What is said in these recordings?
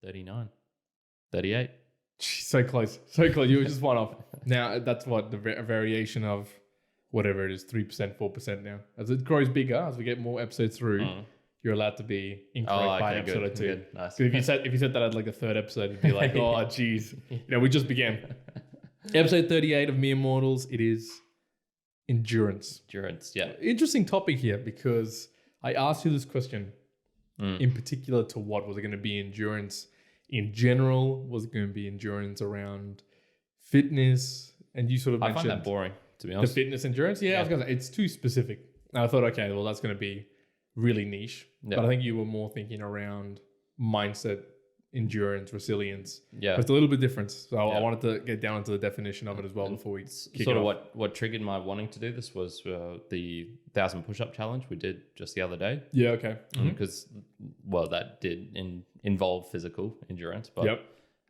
39, 38. So close. You were just one off. Now, that's what a variation of whatever it is, 3%, 4% now. As it grows bigger, as we get more episodes through, you're allowed to be incorrect by episode or two. Good. Nice. If you said that at like the third episode, it'd be like, oh, geez. We just began. Episode 38 of Mere Mortals, it is endurance. Yeah. Interesting topic here because I asked you this question in particular to what? Was it going to be endurance in general? Was it going to be endurance around fitness? And you sort of mentioned... I find that boring, to be honest. The fitness endurance? Yeah, I was going to say, it's too specific. And I thought, okay, well, that's going to be really niche. Yeah. But I think you were more thinking around mindset, endurance, resilience. Yeah. It's a little bit different. So I wanted to get down into the definition of it as well before we kick sort it of off. what triggered my wanting to do this was the 1,000 push-up challenge we did just the other day. Yeah, okay. Because, that did involve physical endurance. But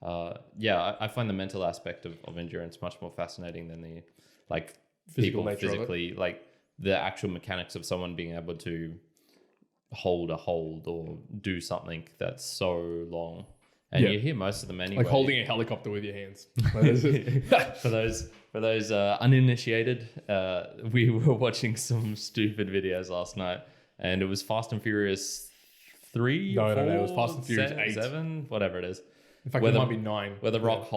I find the mental aspect of endurance much more fascinating than the Physical people nature physically, like the actual mechanics of someone being able to hold a hold or do something that's so long. And you hear most of them anyway. Like holding a helicopter with your hands. For those uninitiated, we were watching some stupid videos last night, and it was Fast and Furious 3, No, 4, it was Fast and Furious 8. 7, whatever it is. In fact, it might be 9. Where The Rock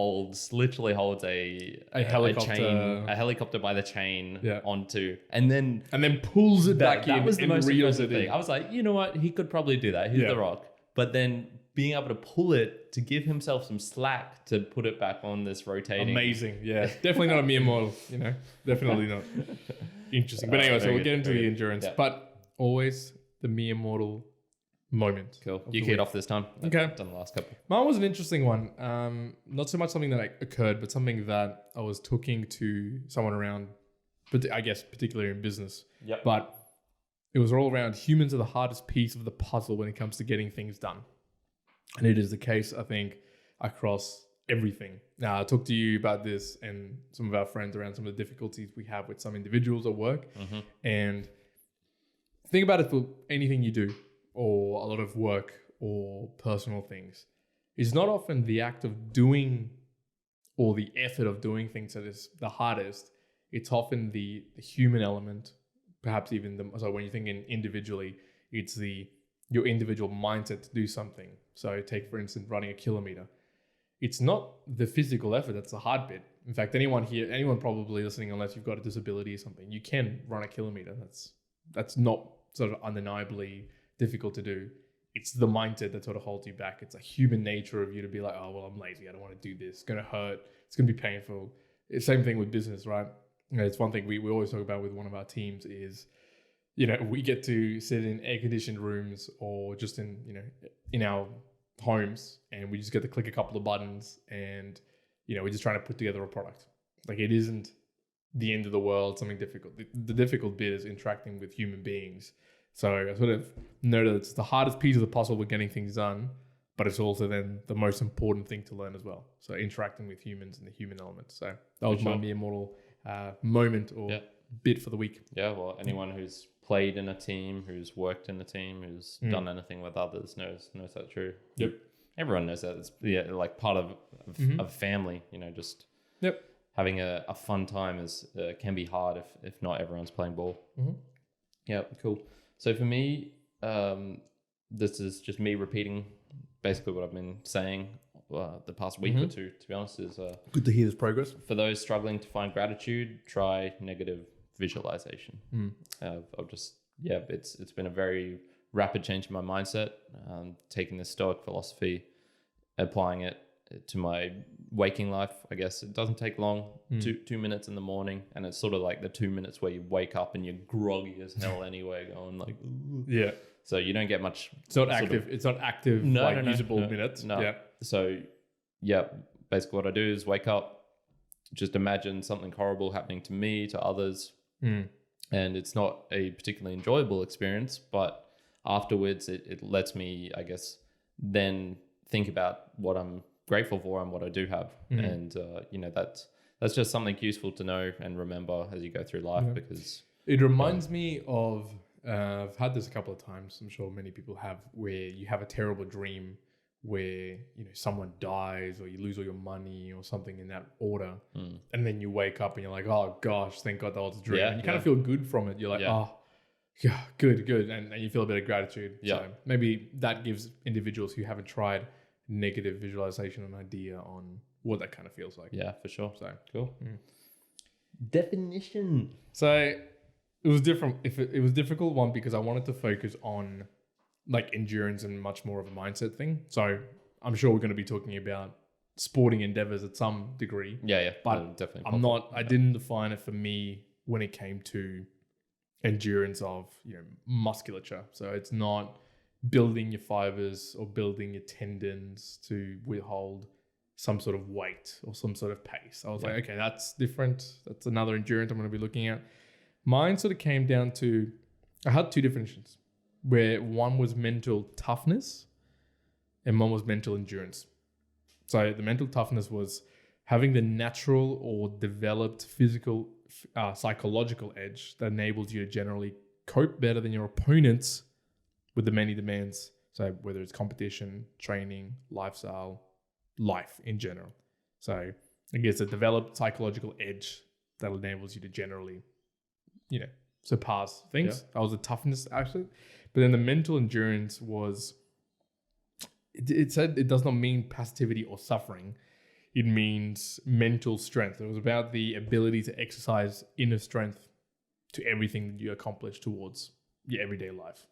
literally holds a helicopter by the chain onto, and then pulls it back in. That was the most reels impressive it in. thing. I was like, you know what? He could probably do that. He's The Rock. But then being able to pull it to give himself some slack to put it back on this rotating. Amazing. Yeah. Definitely not a mere mortal, Definitely not. Interesting. But anyway, so we'll get into the endurance. Yeah. But always the mere mortal moment. Cool. You kick it off this time. Okay. I've done the last couple. Mine was an interesting one. Not so much something that occurred, but something that I was talking to someone around, but I guess particularly in business. Yep. But it was all around humans are the hardest piece of the puzzle when it comes to getting things done. And it is the case, I think, across everything. Now, I talked to you about this and some of our friends around some of the difficulties we have with some individuals at work. Mm-hmm. And think about it for anything you do, or a lot of work or personal things. It's not often the act of doing or the effort of doing things that is the hardest. It's often the human element, perhaps even so when you're thinking individually, it's your individual mindset to do something. So take, for instance, running a kilometer. It's not the physical effort that's the hard bit. In fact, anyone probably listening, unless you've got a disability or something, you can run a kilometer. That's not sort of undeniably difficult to do. It's the mindset that sort of holds you back. It's a human nature of you to be like, oh, well, I'm lazy. I don't want to do this. It's going to hurt. It's going to be painful. It's the same thing with business, right? It's one thing we always talk about with one of our teams is, we get to sit in air-conditioned rooms or just in our homes, and we just get to click a couple of buttons, and we're just trying to put together a product. Like, it isn't the end of the world, something difficult. The difficult bit is interacting with human beings. So I sort of noted it's the hardest piece of the puzzle with getting things done, but it's also then the most important thing to learn as well. So interacting with humans and the human element. So that was my mere mortal moment or bit for the week. Yeah, well, anyone who's played in a team, who's worked in a team, who's done anything with others knows that's true. Yep. Everyone knows that. It's like part of family, just having a fun time can be hard if not everyone's playing ball. Mm-hmm. Yeah, cool. So for me, this is just me repeating basically what I've been saying the past week or two, to be honest. Is good to hear this progress. For those struggling to find gratitude, try negative visualization. It's been a very rapid change in my mindset, taking this Stoic philosophy, applying it to my waking life. I guess it doesn't take long, 2 minutes in the morning, and it's sort of like the 2 minutes where you wake up and you're groggy as hell anyway, going like, ooh. Yeah. So you don't get much. It's not active. It's not active. Usable minutes. No. Yeah. So basically what I do is wake up, just imagine something horrible happening to me, to others, and it's not a particularly enjoyable experience, but afterwards it lets me, I guess, then think about what I'm grateful for and what I do have. And that's just something useful to know and remember as you go through life, because it reminds me of I've had this a couple of times, I'm sure many people have, where you have a terrible dream where someone dies or you lose all your money or something in that order, and then you wake up and you're like, oh gosh, thank God that was a dream, and you kind of feel good from it. You're like, oh yeah, good, and you feel a bit of gratitude. So maybe that gives individuals who haven't tried negative visualization an idea on what that kind of feels like. Yeah, for sure. So cool. Definition. So it was different. It was difficult one because I wanted to focus on like endurance and much more of a mindset thing. So I'm sure we're going to be talking about sporting endeavors at some degree. Yeah. But definitely. I didn't define it for me when it came to endurance of musculature. So it's not building your fibers or building your tendons to withhold some sort of weight or some sort of pace. I was like, okay, that's different. That's another endurance I'm going to be looking at. Mine sort of came down to, I had two definitions where one was mental toughness and one was mental endurance. So the mental toughness was having the natural or developed physical, psychological edge that enables you to generally cope better than your opponents with the many demands. So whether it's competition, training, lifestyle, life in general. So I guess a developed psychological edge that enables you to generally, surpass things. That was the toughness actually. But then the mental endurance was, it said it does not mean passivity or suffering. It means mental strength. It was about the ability to exercise inner strength to everything that you accomplish towards your everyday life.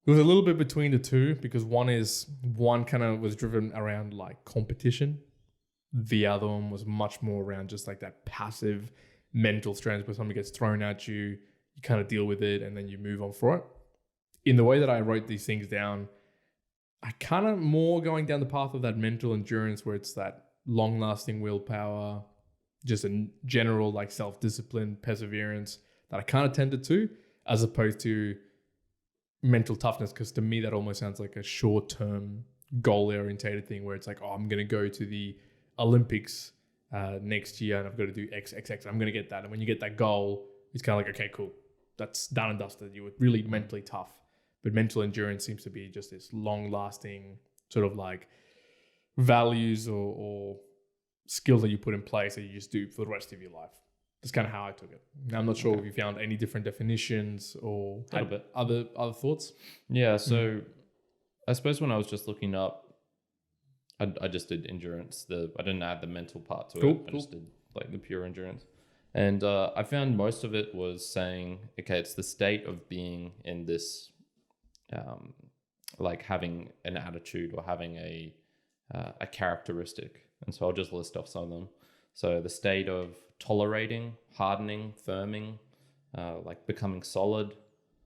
It was a little bit between the two because one kind of was driven around like competition. The other one was much more around just like that passive mental strength where something gets thrown at you, you kind of deal with it and then you move on for it. In the way that I wrote these things down, I kind of more going down the path of that mental endurance where it's that long-lasting willpower, just a general like self-discipline, perseverance that I kind of tended to, as opposed to mental toughness, because to me that almost sounds like a short-term goal-orientated thing where it's like, oh, I'm going to go to the Olympics next year and I've got to do X. I'm going to get that. And when you get that goal, it's kind of like, okay, cool. That's done and dusted. You were really mentally tough. But mental endurance seems to be just this long-lasting sort of like values or skills that you put in place that you just do for the rest of your life. That's kind of how I took it. Now, I'm not sure if you found any different definitions or had other thoughts. Yeah, so I suppose when I was just looking up, I just did endurance. I didn't add the mental part to it. I just did like the pure endurance. And I found most of it was saying, okay, it's the state of being in this, like having an attitude or having a characteristic. And so I'll just list off some of them. So the state of tolerating, hardening, firming, like becoming solid,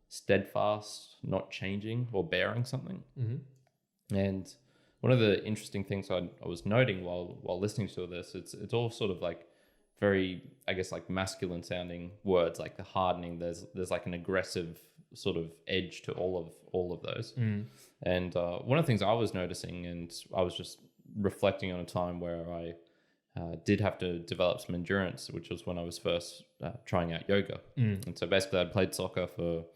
steadfast, not changing or bearing something. Mm-hmm. And one of the interesting things I was noting while listening to this, it's all sort of like very, I guess, like masculine sounding words, like the hardening. There's like an aggressive sort of edge to all of those. And one of the things I was noticing, and I was just reflecting on a time where I did have to develop some endurance, which was when I was first trying out yoga. And so basically I'd played soccer for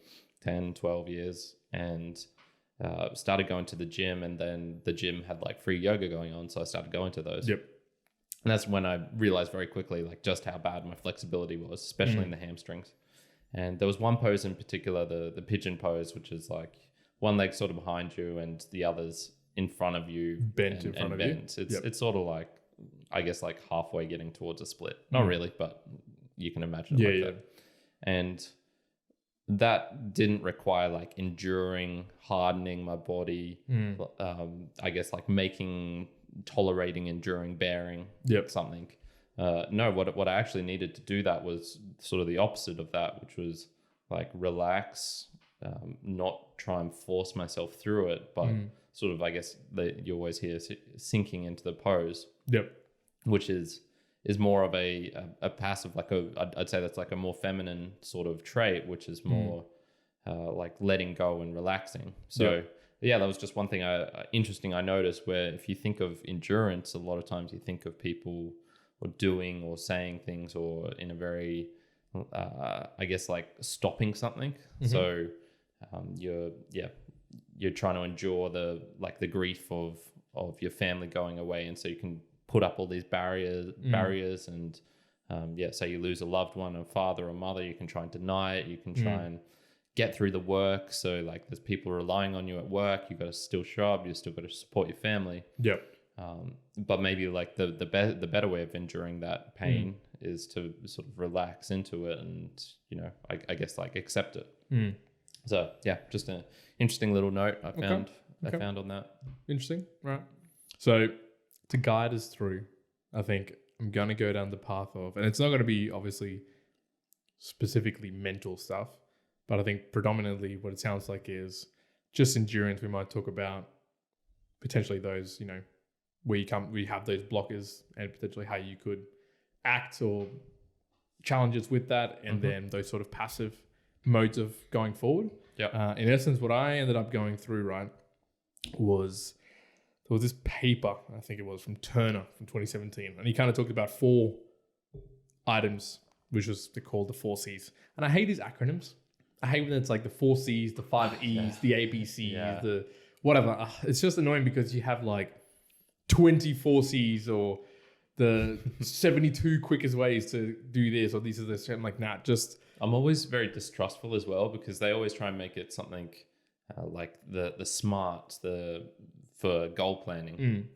10, 12 years and started going to the gym, and then the gym had like free yoga going on. So I started going to those. Yep. And that's when I realized very quickly, like just how bad my flexibility was, especially in the hamstrings. And there was one pose in particular, the pigeon pose, which is like one leg sort of behind you and the other's in front of you. Bent in front of you. It's sort of like, I guess, like halfway getting towards a split. Not really, but you can imagine it like that. And that didn't require like enduring, hardening my body. I guess like tolerating, enduring, bearing something. No, what I actually needed to do that was sort of the opposite of that, which was like relax, not try and force myself through it, but sort of, I guess, you always hear sinking into the pose. Yep. Which is more of a passive, like I'd say that's like a more feminine sort of trait, which is more like letting go and relaxing. So that was just one thing interesting I noticed, where if you think of endurance, a lot of times you think of people or doing or saying things or in a very, I guess, like stopping something. So you're you're trying to endure the grief of your family going away, and so you can put up all these barriers and say you lose a loved one, a father or mother, you can try and deny it, you can try and get through the work. So like there's people relying on you at work, you've got to still show up, you still got to support your family. Yep. But maybe like the better way of enduring that pain is to sort of relax into it and, you know, I guess like accept it. So yeah, just an interesting little note I found on that. Interesting. Right. So to guide us through, I think I'm going to go down the path of, and it's not going to be obviously specifically mental stuff, but I think predominantly what it sounds like is just endurance. We might talk about potentially those, you know, where we have those blockers and potentially how you could act or challenges with that, and then those sort of passive modes of going forward. Yeah. In essence, what I ended up going through, right, was there was this paper, I think it was from Turner from 2017, and he kind of talked about 4 items, which was called the 4C's. And I hate these acronyms. I hate when it's like the 4C's, the 5E's, the ABC's, the whatever. It's just annoying because you have like 24 C's or the 72 quickest ways to do this or these are the shit. I'm like, nah, just... I'm always very distrustful as well because they always try and make it something like the SMART, for goal planning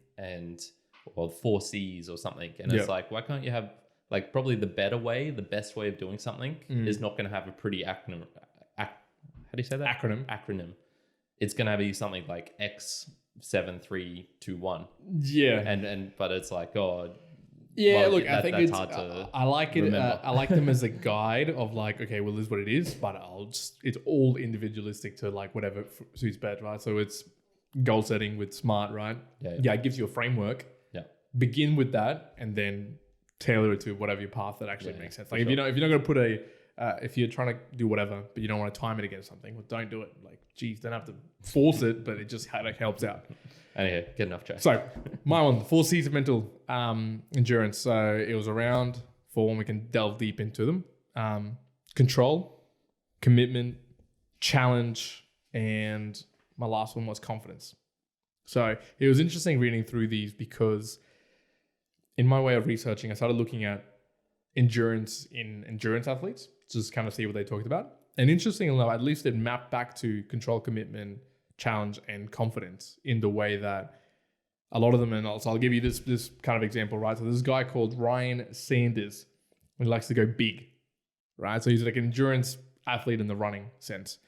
or 4C's or something. And it's like, why can't you have like probably the best way of doing something is not going to have a pretty acronym. How do you say that? Acronym. It's going to be something like X7321. Yeah. But it's like, look, I think it's hard to I like it. I like them as a guide of like, okay, well, this is what it is, but it's all individualistic to like whatever suits best, right? So it's goal setting with SMART, right? Yeah, it gives you a framework. Yeah. Begin with that and then tailor it to whatever your path that actually makes sense. Like if you're not going to put if you're trying to do whatever, but you don't want to time it against something, well, don't do it. Like, geez, don't have to force it, but it just helps out. Anyway, get enough, Jay. So my one, the 4C's of mental endurance. So it was around 4, and we can delve deep into them. Control, commitment, challenge, and my last one was confidence. So it was interesting reading through these because in my way of researching, I started looking at endurance in endurance athletes, just kind of see what they talked about. And interestingly enough, at least it mapped back to control, commitment, challenge, and confidence in the way that a lot of them, and so I'll give you this kind of example, right? So this guy called Ryan Sanders, and he likes to go big, right? So he's like an endurance athlete in the running sense.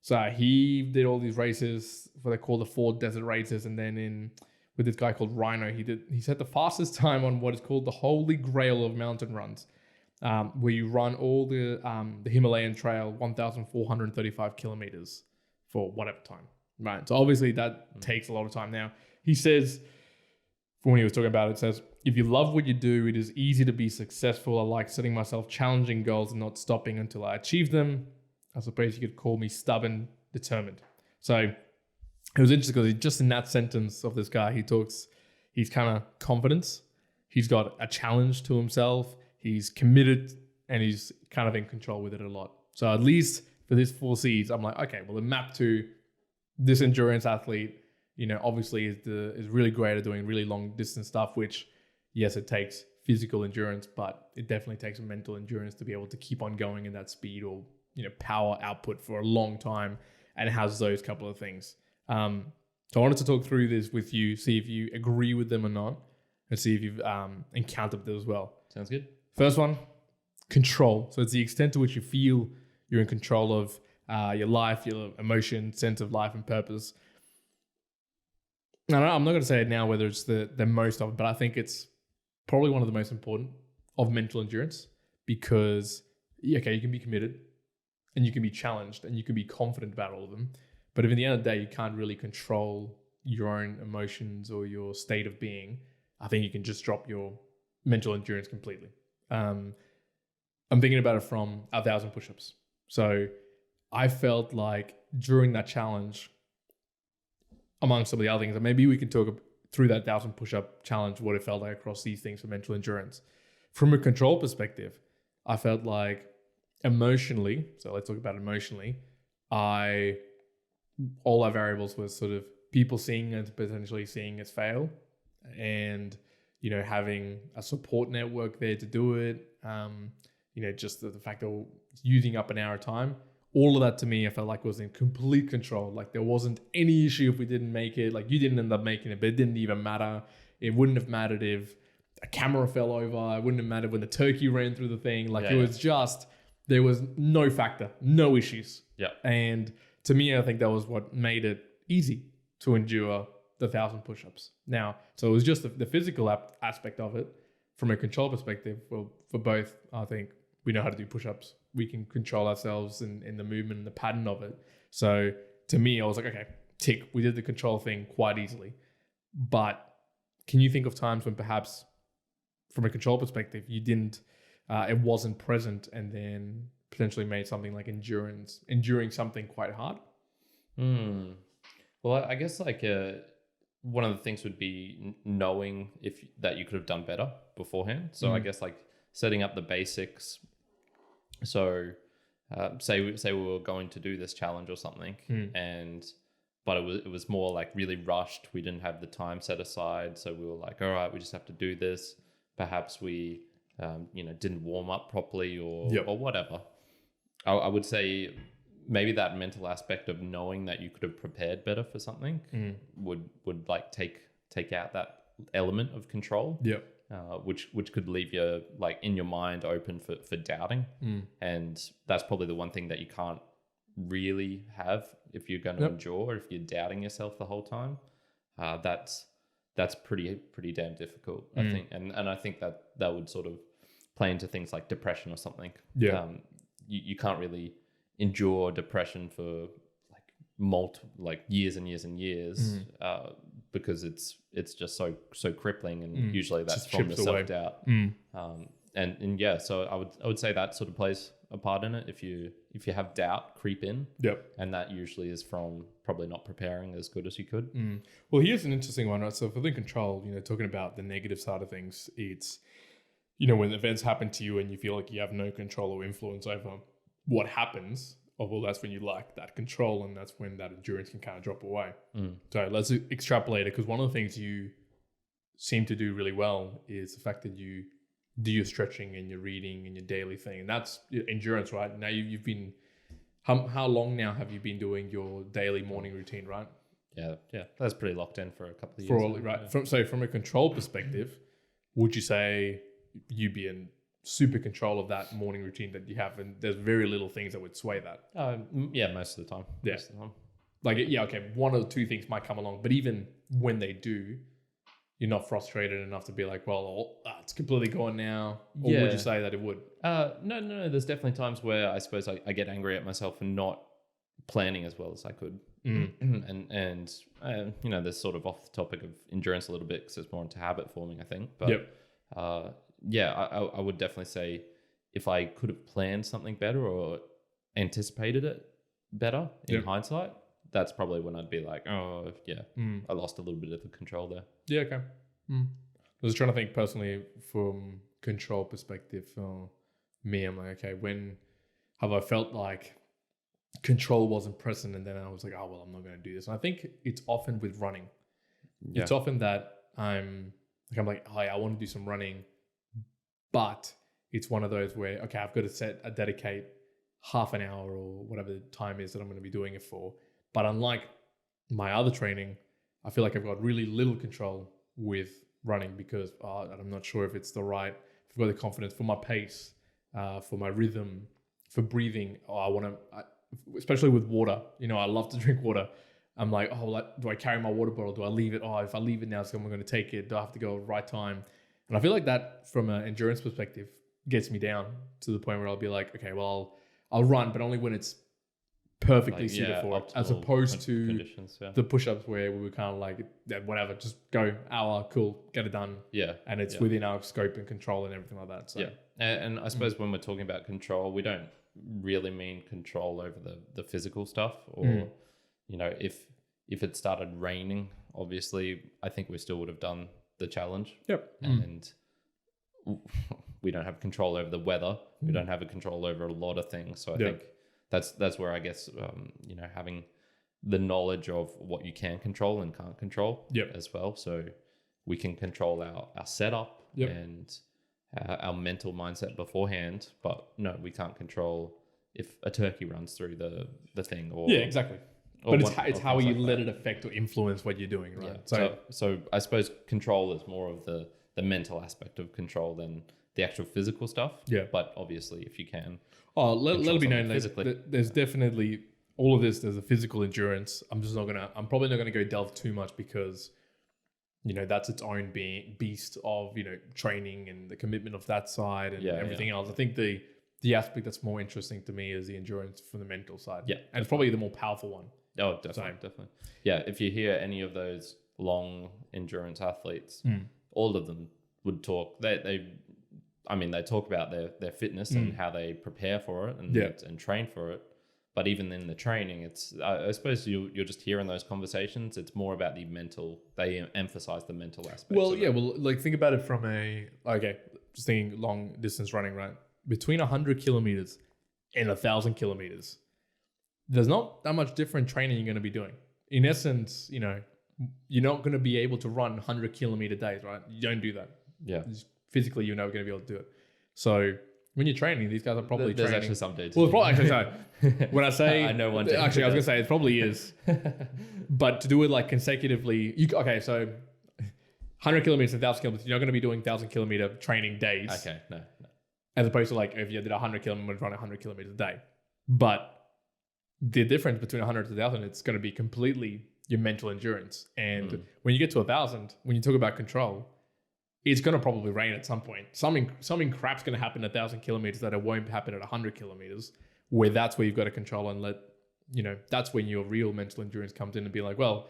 So he did all these races, what they call the 4 desert races, and then with this guy called Rhino, he set the fastest time on what is called the holy grail of mountain runs, where you run all the Himalayan trail, 1,435 kilometers for whatever time, right? So obviously that takes a lot of time. Now he says, when he was talking about it, says, if you love what you do, it is easy to be successful. I like setting myself challenging goals and not stopping until I achieve them. I suppose you could call me stubborn, determined. So it was interesting because just in that sentence of this guy, he's kind of confidence. He's got a challenge to himself. He's committed and he's kind of in control with it a lot. So at least for this 4C's, I'm like, okay, well, the map to this endurance athlete, you know, obviously is really great at doing really long distance stuff, which yes, it takes physical endurance, but it definitely takes mental endurance to be able to keep on going in that speed or, you know, power output for a long time, and it has those couple of things. So I wanted to talk through this with you, see if you agree with them or not, and see if you've encountered them as well. Sounds good. First one, control. So it's the extent to which you feel you're in control of your life, your emotion, sense of life and purpose. I'm not going to say it now whether it's the most of it, but I think it's probably one of the most important of mental endurance because, okay, you can be committed and you can be challenged and you can be confident about all of them. But if at the end of the day, you can't really control your own emotions or your state of being, I think you can just drop your mental endurance completely. I'm thinking about it from 1,000 push-ups. So I felt like during that challenge, among some of the other things, and maybe we can talk through that 1,000 push-up challenge, what it felt like across these things for mental endurance. From a control perspective, I felt like emotionally, so let's talk about emotionally, I all our variables was sort of people seeing it, potentially seeing it fail, and having a support network there to do it. Just the fact that we're using up an hour of time, all of that to me, I felt like was in complete control. Like there wasn't any issue if we didn't make it. Like you didn't end up making it, but it didn't even matter. It wouldn't have mattered if a camera fell over. It wouldn't have mattered when the turkey ran through the thing. Like it was just, there was no factor, no issues. Yeah. And to me, I think that was what made it easy to endure the 1,000 push-ups. Now, so it was just the physical aspect of it. From a control perspective, well, for both, I think we know how to do push-ups. We can control ourselves in the movement and the pattern of it. So to me, I was like, okay, tick. We did the control thing quite easily. But can you think of times when perhaps from a control perspective, you didn't, it wasn't present, and then potentially made something like enduring something quite hard? Well, I guess like one of the things would be knowing that you could have done better beforehand. So I guess like setting up the basics. So say we were going to do this challenge or something, but it was more like really rushed. We didn't have the time set aside, so we were like, all right, we just have to do this. Perhaps we didn't warm up properly or whatever. I would say maybe that mental aspect of knowing that you could have prepared better for something would like take out that element of control. Which could leave you like in your mind open for doubting. And that's probably the one thing that you can't really have if you're going to endure, if you're doubting yourself the whole time. That's pretty damn difficult, I think. And I think that would sort of play into things like depression or something. You can't really endure depression for like years and years and years because it's just so crippling, and usually that's just from the chips away. self-doubt. And yeah, so I would say that sort of plays a part in it if you have doubt creep in. And that usually is from probably not preparing as good as you could. Well, here's an interesting one, right? So for the control, talking about the negative side of things, it's when events happen to you and you feel like you have no control or influence over what happens, well, that's when you lack that control, and that's when that endurance can kind of drop away. So let's extrapolate it, because one of the things you seem to do really well is the fact that you do your stretching and your reading and your daily thing, and that's endurance, right? Now you've been, how long now have you been doing your daily morning routine, right? Yeah, that's pretty locked in for a couple of years. From a control perspective, would you say you'd be in super control of that morning routine that you have, and there's very little things that would sway that? Yeah, most of the time. Most of the time. Like, yeah, okay, one or two things might come along, but even when they do, you're not frustrated enough to be like, well, it's completely gone now. Or would you say that it would? No. There's definitely times where I suppose I get angry at myself for not planning as well as I could. And there's sort of off the topic of endurance a little bit, because it's more into habit forming, I think. But I would definitely say if I could have planned something better or anticipated it better in hindsight, that's probably when I'd be like, I lost a little bit of the control there. Yeah, okay. I was trying to think personally from control perspective for me. I'm like, okay, when have I felt like control wasn't present, and then I was like, oh, well, I'm not going to do this. And I think it's often with running. It's often that I'm like, oh, yeah, I want to do some running, but it's one of those where, okay, I've got to dedicate half an hour or whatever the time is that I'm going to be doing it for. But unlike my other training, I feel like I've got really little control with running, because I'm not sure if it's the right, if I've got the confidence for my pace, for my rhythm, for breathing. I want to, especially with water, I love to drink water. I'm like, do I carry my water bottle? Do I leave it? If I leave it now, someone's going to take it. Do I have to go at the right time? And I feel like that from an endurance perspective gets me down to the point where I'll be like, okay, well, I'll run, but only when it's perfectly suited for it, as opposed to the push-ups where we were kind of like, whatever, just go, hour, cool, get it done. And it's within our scope and control and everything like that. So and I suppose when we're talking about control, we don't really mean control over the physical stuff, or if it started raining, obviously I think we still would have done the challenge. And we don't have control over the weather. We don't have a control over a lot of things. So I think that's where I guess having the knowledge of what you can control and can't control as well. So we can control our setup and our mental mindset beforehand, but no, we can't control if a turkey runs through the thing or exactly. But it's how you let it affect or influence what you're doing, right? So I suppose control is more of the mental aspect of control than the actual physical stuff. Yeah. But obviously, if you can, let it be known there's definitely all of this. There's a physical endurance. I'm probably not gonna go delve too much because, that's its own beast of, training and the commitment of that side and everything else. I think the aspect that's more interesting to me is the endurance from the mental side. Yeah. And it's probably the more powerful one. Oh, definitely. Yeah, if you hear any of those long endurance athletes, all of them would talk. They talk about their fitness and how they prepare for it and train for it. But even in the training, it's I suppose you're just hearing those conversations. It's more about the mental. They emphasize the mental aspect. Well, like think about it from just thinking long distance running, right? Between 100 kilometers and 1,000 kilometers. There's not that much different training you're going to be doing. In essence, you're not going to be able to run 100 kilometer days, right? You don't do that. Yeah. Physically, you're never going to be able to do it. So when you're training, these guys are probably There's training. actually some dudes. Well, probably actually, when I say, I know one. Actually, I was going to say it probably is, but to do it like consecutively, so 100 kilometers and 1,000 kilometers, you're not going to be doing 1,000 kilometer training days. Okay, no. As opposed to like if you did 100 kilometers, run 100 kilometers a day. But the difference between 100 to 1,000, it's going to be completely your mental endurance. And when you get to 1,000, when you talk about control, it's going to probably rain at some point. Something crap's going to happen at 1,000 kilometers that it won't happen at 100 kilometers, where that's where you've got to control and that's when your real mental endurance comes in and be like, well,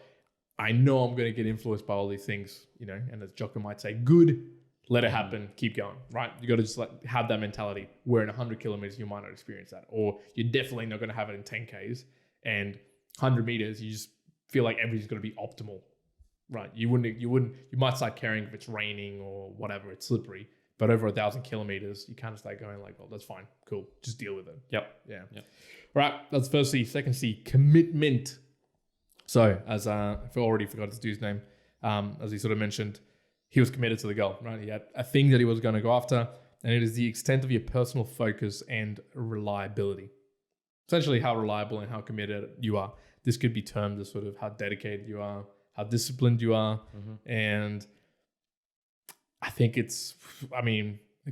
I know I'm going to get influenced by all these things, and as Jocko might say, good, let it happen, keep going, right? You got to just have that mentality where in 100 kilometers, you might not experience that, or you're definitely not going to have it in 10Ks, and 100 meters, you just feel like everything's going to be optimal, right? You might start caring if it's raining or whatever, it's slippery, but over 1,000 kilometers, you kind of start going like, well, that's fine, cool, just deal with it. Yep. Yeah. Right, that's first C. Second C, commitment. So as I already forgot his dude's name, as he sort of mentioned, he was committed to the goal, right? He had a thing that he was going to go after, and it is the extent of your personal focus and reliability. Essentially, how reliable and how committed you are. This could be termed as sort of how dedicated you are, how disciplined you are, and I think it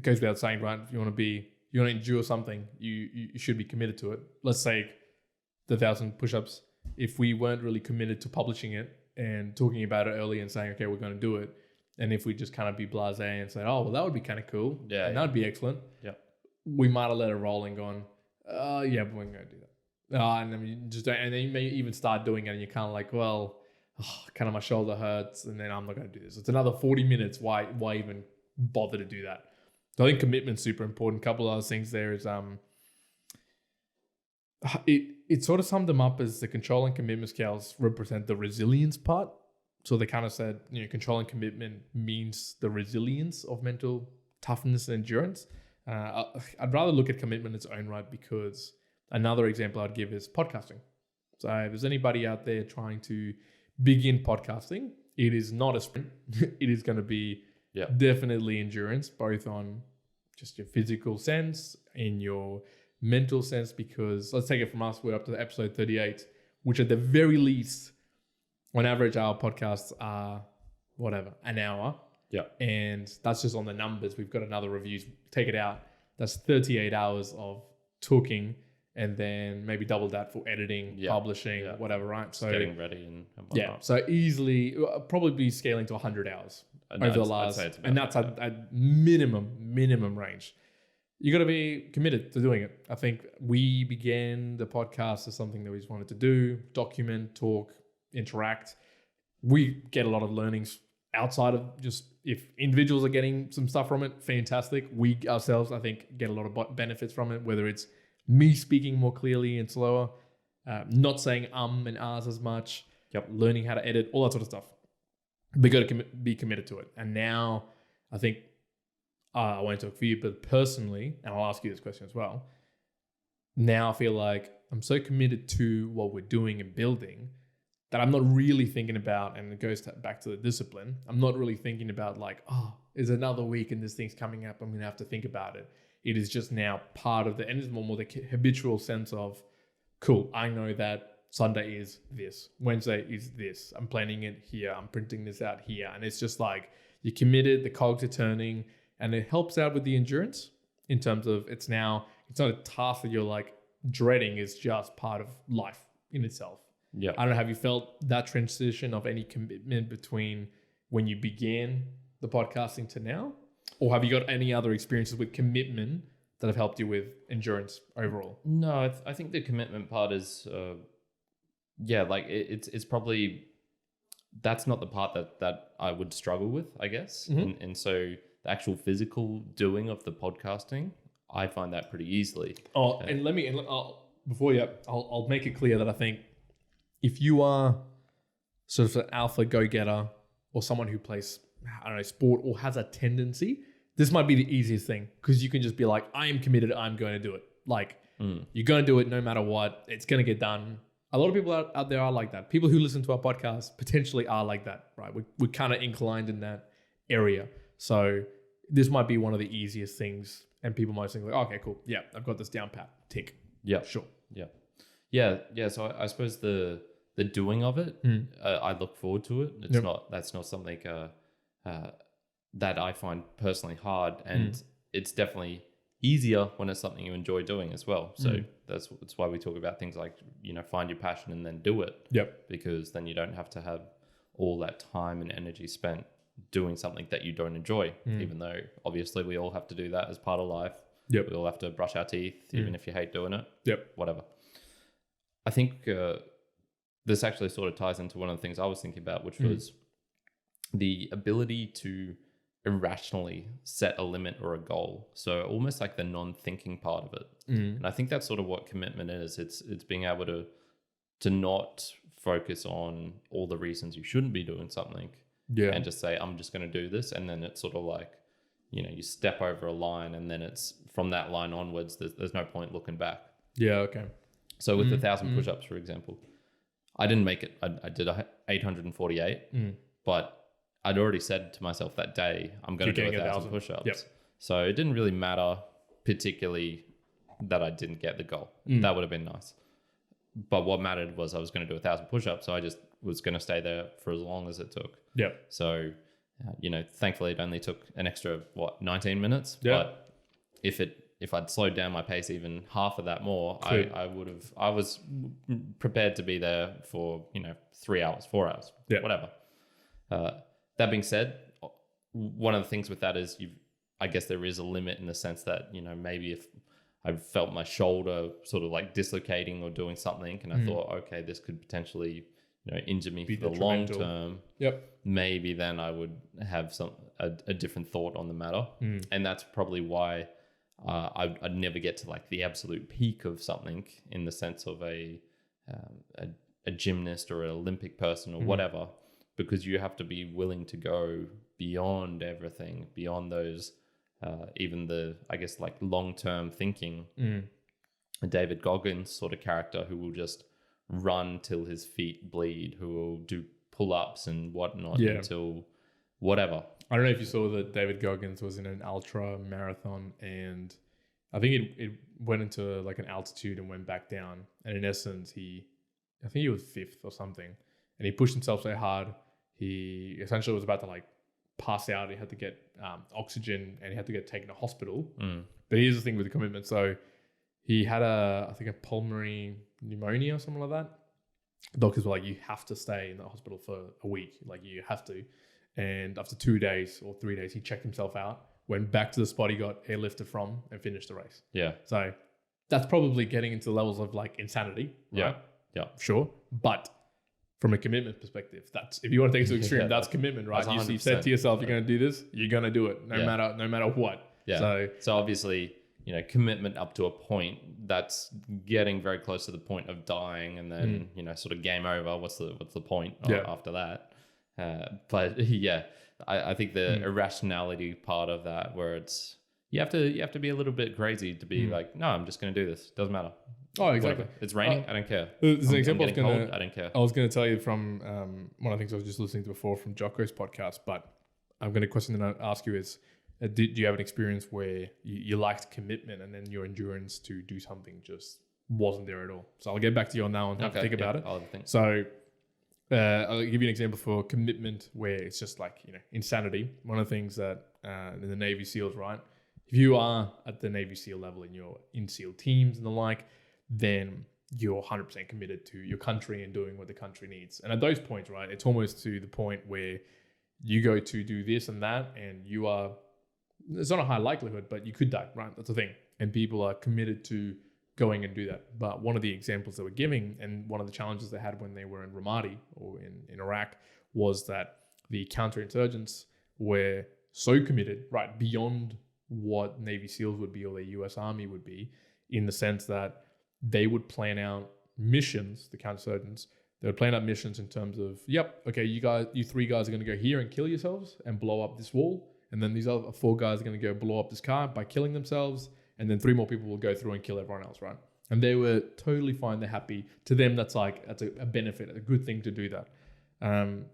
goes without saying, right? If you want to endure something, you should be committed to it. Let's say the 1,000 push-ups. If we weren't really committed to publishing it and talking about it early and saying, okay, we're going to do it, and if we just kind of be blasé and say, oh, well, that would be kind of cool. Yeah. And that would be excellent. Yeah. We might have let it roll and gone, yeah, but we're going to do that. And then you may even start doing it and you're kind of like, well, kind of my shoulder hurts and then I'm not going to do this. It's another 40 minutes. Why even bother to do that? So I think commitment's super important. A couple of other things there is, it sort of summed them up as the control and commitment scales represent the resilience part. So they kind of said, control and commitment means the resilience of mental toughness and endurance. I'd rather look at commitment in its own right because another example I'd give is podcasting. So if there's anybody out there trying to begin podcasting, it is not a sprint. It is going to be definitely endurance, both on just your physical sense and your mental sense, because let's take it from us, we're up to episode 38, which at the very least, on average, our podcasts are an hour. Yeah. And that's just on the numbers. We've got another reviews. Take it out. That's 38 hours of talking and then maybe double that for editing, publishing, whatever, right? So getting ready and whatnot. Yeah. So easily, probably be scaling to 100 hours over the last, and that's a minimum range. You got to be committed to doing it. I think we began the podcast as something that we just wanted to do, document, talk, interact. We get a lot of learnings outside of just if individuals are getting some stuff from it, fantastic. We ourselves, I think, get a lot of benefits from it, whether it's me speaking more clearly and slower, not saying and ahs as much, learning how to edit, all that sort of stuff. We got to be committed to it. And now I think, I won't talk for you, but personally, and I'll ask you this question as well. Now I feel like I'm so committed to what we're doing and building that I'm not really thinking about, and it goes back to the discipline. I'm not really thinking about like, oh, there's another week and this thing's coming up. I'm going to have to think about it. It is just now part of and it's more the habitual sense of, cool, I know that Sunday is this, Wednesday is this. I'm planning it here. I'm printing this out here. And it's just like, you're committed, the cogs are turning, and it helps out with the endurance in terms of it's not a task that you're like dreading. It's just part of life in itself. Yeah. I don't know, have you felt that transition of any commitment between when you began the podcasting to now? Or have you got any other experiences with commitment that have helped you with endurance overall? No, I think the commitment part is, like it's probably, that's not the part that I would struggle with, I guess. Mm-hmm. And so the actual physical doing of the podcasting, I find that pretty easily. Oh, and I'll make it clear that I think if you are sort of an alpha go-getter or someone who plays, I don't know, sport or has a tendency, this might be the easiest thing because you can just be like, I am committed, I'm going to do it. Like, you're going to do it no matter what. It's going to get done. A lot of people out there are like that. People who listen to our podcast potentially are like that, right? We're kind of inclined in that area. So this might be one of the easiest things, and people might think like, oh, okay, cool. Yeah, I've got this down pat. Tick. Yeah. Sure. Yeah. So I suppose the doing of it, I look forward to it. That's not something that I find personally hard, and it's definitely easier when it's something you enjoy doing as well. So that's why we talk about things like, find your passion and then do it. Yep. Because then you don't have to have all that time and energy spent doing something that you don't enjoy, even though obviously we all have to do that as part of life. Yep. We all have to brush our teeth, even if you hate doing it. Yep. Whatever. I think this actually sort of ties into one of the things I was thinking about, which was the ability to irrationally set a limit or a goal. So almost like the non-thinking part of it. And I think that's sort of what commitment is. It's being able to not focus on all the reasons you shouldn't be doing something. Yeah. And just say, I'm just going to do this. And then it's sort of like, you step over a line, and then it's from that line onwards, there's no point looking back. Yeah. Okay. So with 1,000 push-ups, for example, I didn't make it. I did 848, but I'd already said to myself that day, I'm going to do 1,000 push-ups. Yep. So it didn't really matter particularly that I didn't get the goal. That would have been nice. But what mattered was I was going to do 1,000 push-ups. So I just was going to stay there for as long as it took. Yeah. So, thankfully it only took an extra, 19 minutes. Yeah. But if I'd slowed down my pace even half of that more, I was prepared to be there for, 3 hours, 4 hours, whatever. That being said, one of the things with that is I guess there is a limit in the sense that, maybe if I felt my shoulder sort of like dislocating or doing something, and I thought, okay, this could potentially, injure me for the long term. Yep. Maybe then I would have a different thought on the matter. And that's probably why I'd never get to like the absolute peak of something in the sense of a gymnast or an Olympic person or whatever, because you have to be willing to go beyond everything, beyond those, even the, I guess, like long-term thinking. A David Goggins sort of character who will just run till his feet bleed, who will do pull-ups and whatnot until whatever. I don't know if you saw that David Goggins was in an ultra marathon, and I think it went into like an altitude and went back down. And in essence, I think he was 5th or something, and he pushed himself so hard. He essentially was about to like pass out. He had to get oxygen, and he had to get taken to hospital. But here's the thing with the commitment. So he had I think a pulmonary pneumonia or something like that. Doctors were like, you have to stay in the hospital for a week. Like, you have to. And after 2 days or 3 days, he checked himself out, went back to the spot he got airlifted from, and finished the race. Yeah. So that's probably getting into levels of like insanity. Right? Yeah. Sure. But from a commitment perspective, that's, if you want to take it to extreme, that's commitment, right? You said to yourself, you're going to do this, you're going to do it no matter what. Yeah. So obviously, commitment up to a point, that's getting very close to the point of dying, and then, sort of game over. What's the point after that? But I think the irrationality part of that, where it's, you have to be a little bit crazy to be like, no, I'm just going to do this. Doesn't matter. Oh, exactly. Whatever. It's raining. I don't care. There's an I'm example getting cold. I don't care. I was going to tell you from one of the things I was just listening to before from Jocko's podcast, but I'm going to question that I'll ask you is, do you have an experience where you liked commitment and then your endurance to do something just wasn't there at all? So I'll get back to you on that one. Think about it. I'll think. So I'll give you an example for commitment where it's just like, insanity. One of the things that in the Navy SEALs, right? If you are at the Navy SEAL level and you're in SEAL teams and the like, then you're 100% committed to your country and doing what the country needs. And at those points, right, it's almost to the point where you go to do this and that, and you are, it's not a high likelihood, but you could die, right? That's the thing. And people are committed to going and do that. But one of the examples they were giving, and one of the challenges they had when they were in Ramadi or in Iraq, was that the counterinsurgents were so committed, right, beyond what Navy SEALs would be or the US Army would be, in the sense that they would plan out missions, the counterinsurgents, they would plan out missions in terms of, okay, you 3 guys are going to go here and kill yourselves and blow up this wall. And then these other 4 guys are going to go blow up this car by killing themselves. And then 3 more people will go through and kill everyone else, right? And they were totally fine. They're happy. To them, that's a benefit, a good thing to do that.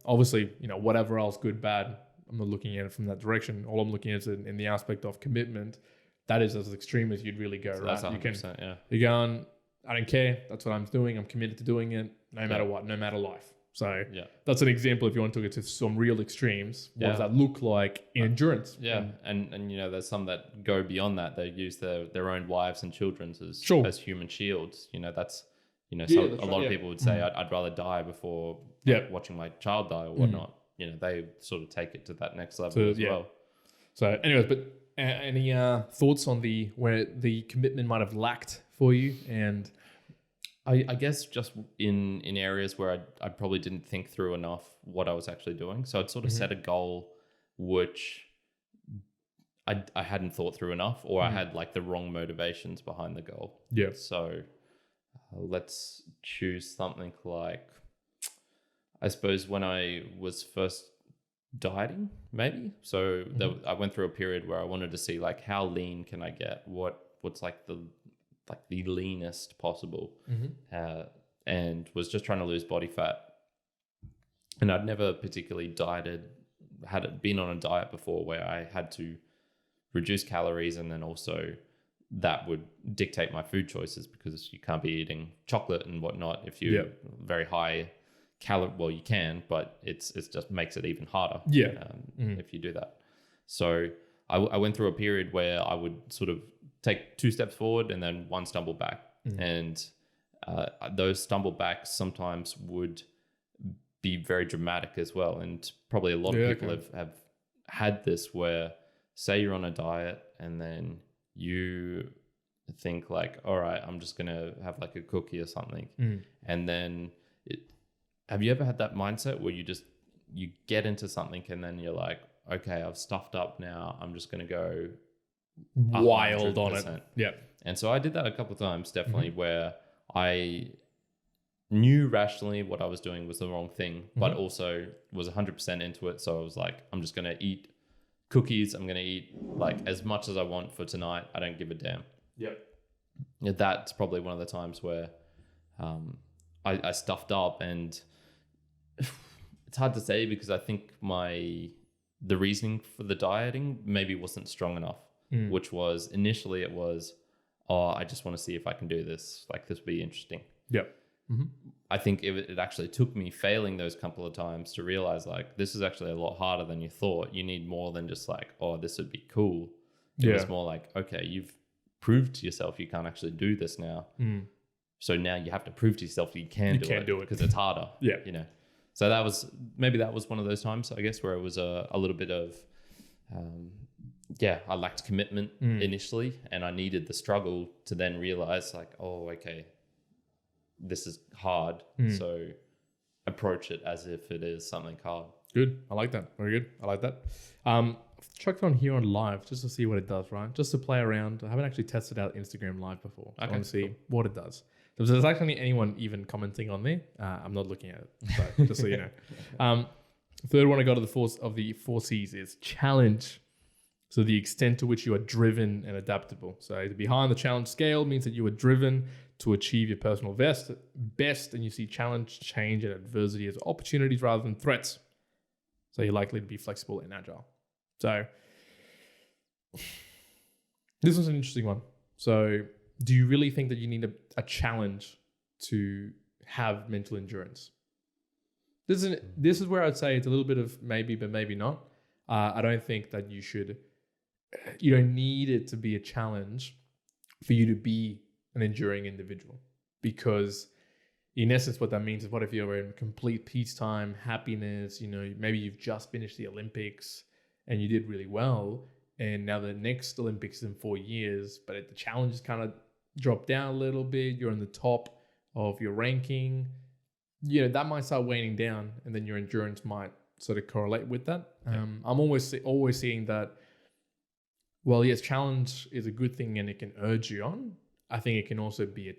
Obviously, whatever else, good, bad, I'm not looking at it from that direction. All I'm looking at is in the aspect of commitment. That is as extreme as you'd really go, So right? that's 100%, You're going, I don't care. That's what I'm doing. I'm committed to doing it no matter what, no matter life. So that's an example. If you want to get to some real extremes, what does that look like in endurance? Yeah. And there's some that go beyond that. They use their own wives and children as human shields. That's, a lot of people would say, I'd rather die before watching my child die or whatnot. They sort of take it to that next level as well. So anyways, but any thoughts on where the commitment might have lacked for you? And I guess just in areas where I probably didn't think through enough what I was actually doing. So I'd sort of set a goal which I hadn't thought through enough, or I had like the wrong motivations behind the goal. Yeah. So let's choose something like, I suppose when I was first dieting, maybe. So I went through a period where I wanted to see like how lean can I get? What's like the leanest possible, and was just trying to lose body fat. And I'd never particularly had been on a diet before where I had to reduce calories, and then also that would dictate my food choices, because you can't be eating chocolate and whatnot if you're very high calorie. Well, you can, but it's just makes it even harder. If you do that. So I went through a period where I would sort of take 2 steps forward and then 1 stumble back. And those stumble backs sometimes would be very dramatic as well. And probably a lot of people have had this where, say you're on a diet and then you think like, all right, I'm just going to have like a cookie or something. And then have you ever had that mindset where you get into something and then you're like, okay, I've stuffed up now, I'm just going to go wild 100%. On it. Yeah. And so I did that a couple of times, definitely, where I knew rationally what I was doing was the wrong thing, but also was 100% into it. So I was like, I'm just going to eat cookies. I'm going to eat like as much as I want for tonight. I don't give a damn. Yep. Yeah, that's probably one of the times where I stuffed up, and it's hard to say because I think the reasoning for the dieting maybe wasn't strong enough, which was initially it was, I just want to see if I can do this. Like, this would be interesting. Yep. I think it actually took me failing those couple of times to realize like, this is actually a lot harder than you thought. You need more than just like, this would be cool. It's more like, okay, you've proved to yourself you can't actually do this now. So now you have to prove to yourself you can do it because it's harder. So that was one of those times, I guess, where it was a little bit of, I lacked commitment initially, and I needed the struggle to then realize like, okay, this is hard. So approach it as if it is something hard. Good. I like that. Very good. I like that. Chuck it on here on live just to see what it does, right? Just to play around. I haven't actually tested out Instagram live before. So I want to see what it does. If there's actually anyone even commenting on there, I'm not looking at it, but just so you know. Third one I got of the 4C's is challenge. So the extent to which you are driven and adaptable. So to be high on the challenge scale means that you are driven to achieve your personal best, and you see challenge, change, and adversity as opportunities rather than threats. So you're likely to be flexible and agile. So this was an interesting one. So do you really think that you need a challenge to have mental endurance? This is where I'd say it's a little bit of maybe, but maybe not. I don't think that you don't need it to be a challenge for you to be an enduring individual, because in essence, what that means is, what if you're in complete peacetime, happiness, maybe you've just finished the Olympics and you did really well, and now the next Olympics is in 4 years, but the challenge has kind of dropped down a little bit, you're in the top of your ranking, that might start waning down, and then your endurance might sort of correlate with that. Yeah. I'm always seeing that, well, yes, challenge is a good thing and it can urge you on. I think it can also be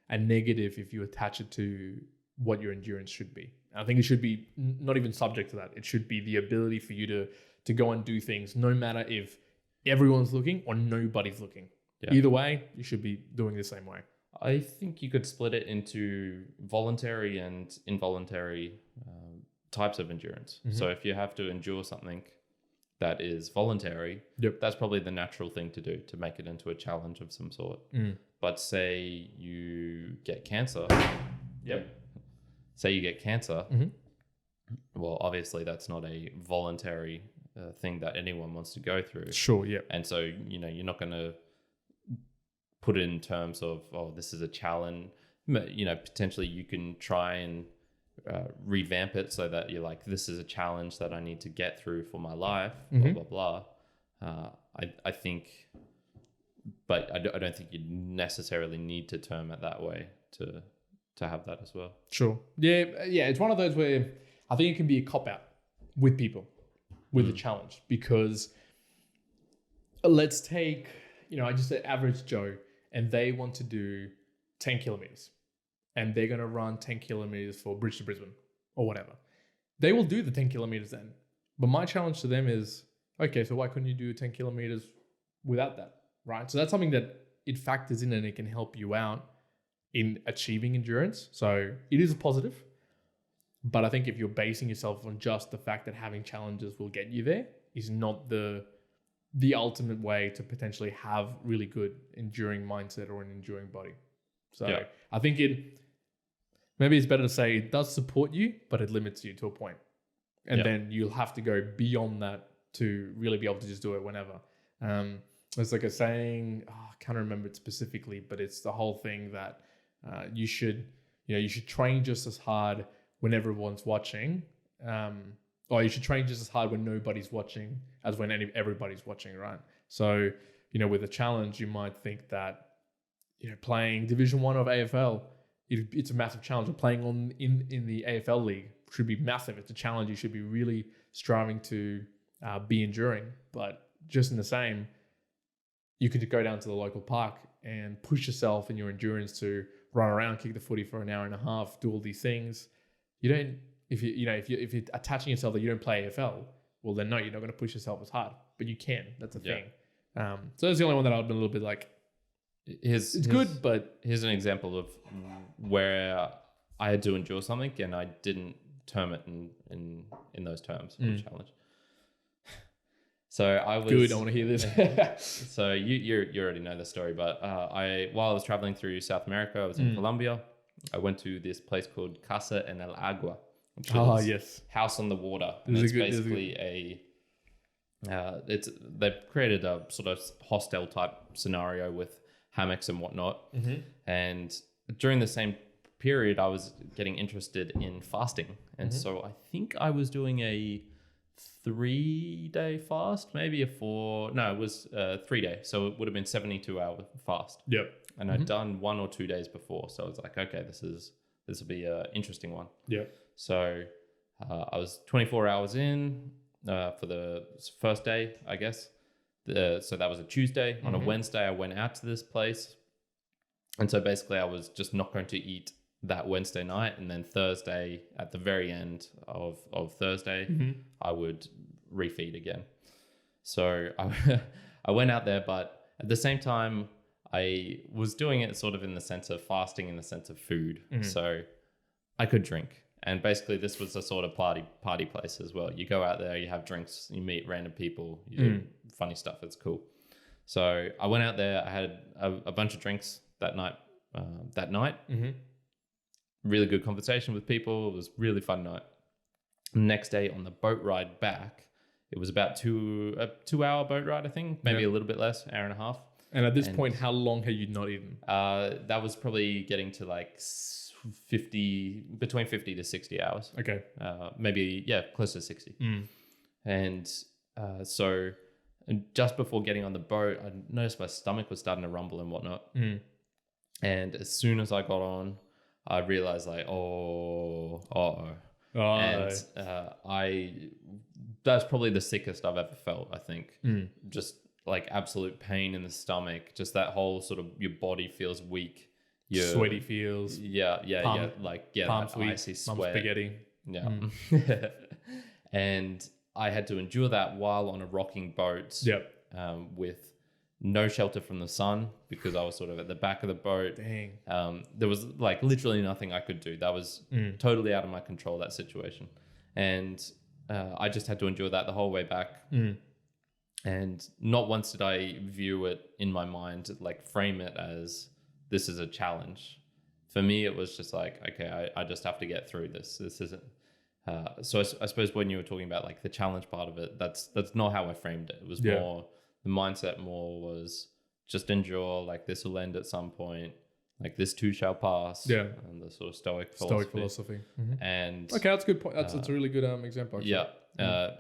a negative if you attach it to what your endurance should be. I think it should be not even subject to that. It should be the ability for you to go and do things no matter if everyone's looking or nobody's looking. Yeah. Either way, you should be doing the same way. I think you could split it into voluntary and involuntary types of endurance. Mm-hmm. So if you have to endure something that is voluntary, that's probably the natural thing to do, to make it into a challenge of some sort. But say you get cancer. Say you get cancer. Mm-hmm. Well, obviously that's not a voluntary thing that anyone wants to go through. Sure, yeah. And so, you're not going to put it in terms of, oh, this is a challenge. Potentially you can try and revamp it so that you're like, this is a challenge that I need to get through for my life, blah, blah, blah. I think, but I don't think you necessarily need to term it that way to have that as well. Sure. Yeah. It's one of those where I think it can be a cop-out with people, with the challenge, because let's take, just an average Joe, and they want to do 10 kilometers. And they're going to run 10 kilometers for Bridge to Brisbane or whatever. They will do the 10 kilometers then. But my challenge to them is, okay, so why couldn't you do 10 kilometers without that, right? So that's something that it factors in, and it can help you out in achieving endurance. So it is a positive. But I think if you're basing yourself on just the fact that having challenges will get you there, is not the ultimate way to potentially have really good enduring mindset or an enduring body. So I think maybe it's better to say it does support you, but it limits you to a point. And then you'll have to go beyond that to really be able to just do it whenever. There's like a saying, I can't remember it specifically, but it's the whole thing that you should train just as hard when everyone's watching, or you should train just as hard when nobody's watching as when everybody's watching, right? So, with a challenge, you might think that, playing Division 1 of AFL, it's a massive challenge. Or playing in the AFL league should be massive. It's a challenge. You should be really striving to be enduring. But just in the same, you could go down to the local park and push yourself in your endurance to run around, kick the footy for an hour and a half, do all these things. If you're attaching yourself that you don't play AFL, well then no, you're not going to push yourself as hard. But you can. That's a thing. So that's the only one that I've been a little bit like, it's good, but here's an example of where I had to endure something and I didn't term it in those terms of challenge. So I was good. I want to hear this. So you already know the story, but while I was traveling through South America, I was in Colombia. I went to this place called Casa en el Agua, which is house on the water. And it's basically they've created a sort of hostel type scenario with hammocks and whatnot. And during the same period, I was getting interested in fasting. And so I think I was doing a 3-day fast, maybe it was 3 day. So it would have been 72-hour fast. Yep. And I'd done 1 or 2 days before. So I was like, okay, this will be an interesting one. Yep. So I was 24 hours in for the first day, I guess. So that was a Tuesday. On a Wednesday, I went out to this place. And so basically I was just not going to eat that Wednesday night. And then Thursday, at the very end of Thursday, I would refeed again. So I went out there, but at the same time, I was doing it sort of in the sense of fasting, in the sense of food. So I could drink. And basically this was a sort of party place as well. You go out there, you have drinks, you meet random people, you do funny stuff. It's cool. So I went out there, I had a bunch of drinks that night. Really good conversation with people. It was a really fun night. Next day on the boat ride back, it was about a 2-hour boat ride, I think, maybe a little bit less, hour and a half. And at this point, how long had you not eaten? That was probably getting to like between 50 to 60 hours. Okay. Maybe, close to 60. And so just before getting on the boat, I noticed my stomach was starting to rumble and whatnot. And as soon as I got on, I realized like, and that's probably the sickest I've ever felt, I think. Just like absolute pain in the stomach, just that whole sort of, your body feels weak. Sweaty feels. That icy sweat. Spaghetti. Yeah. And I had to endure that while on a rocking boat. With no shelter from the sun because I was sort of at the back of the boat. Dang. There was like literally nothing I could do. That was totally out of my control, that situation. And I just had to endure that the whole way back. And not once did I view it in my mind, like frame it as this is a challenge. For me, it was just like, okay, I just have to get through this. This isn't. So I suppose when you were talking about like the challenge part of it, that's not how I framed it. It was more, the mindset more was just endure, like this will end at some point, like this too shall pass. And the sort of stoic philosophy. And okay, that's a good point. That's a really good example. Actually.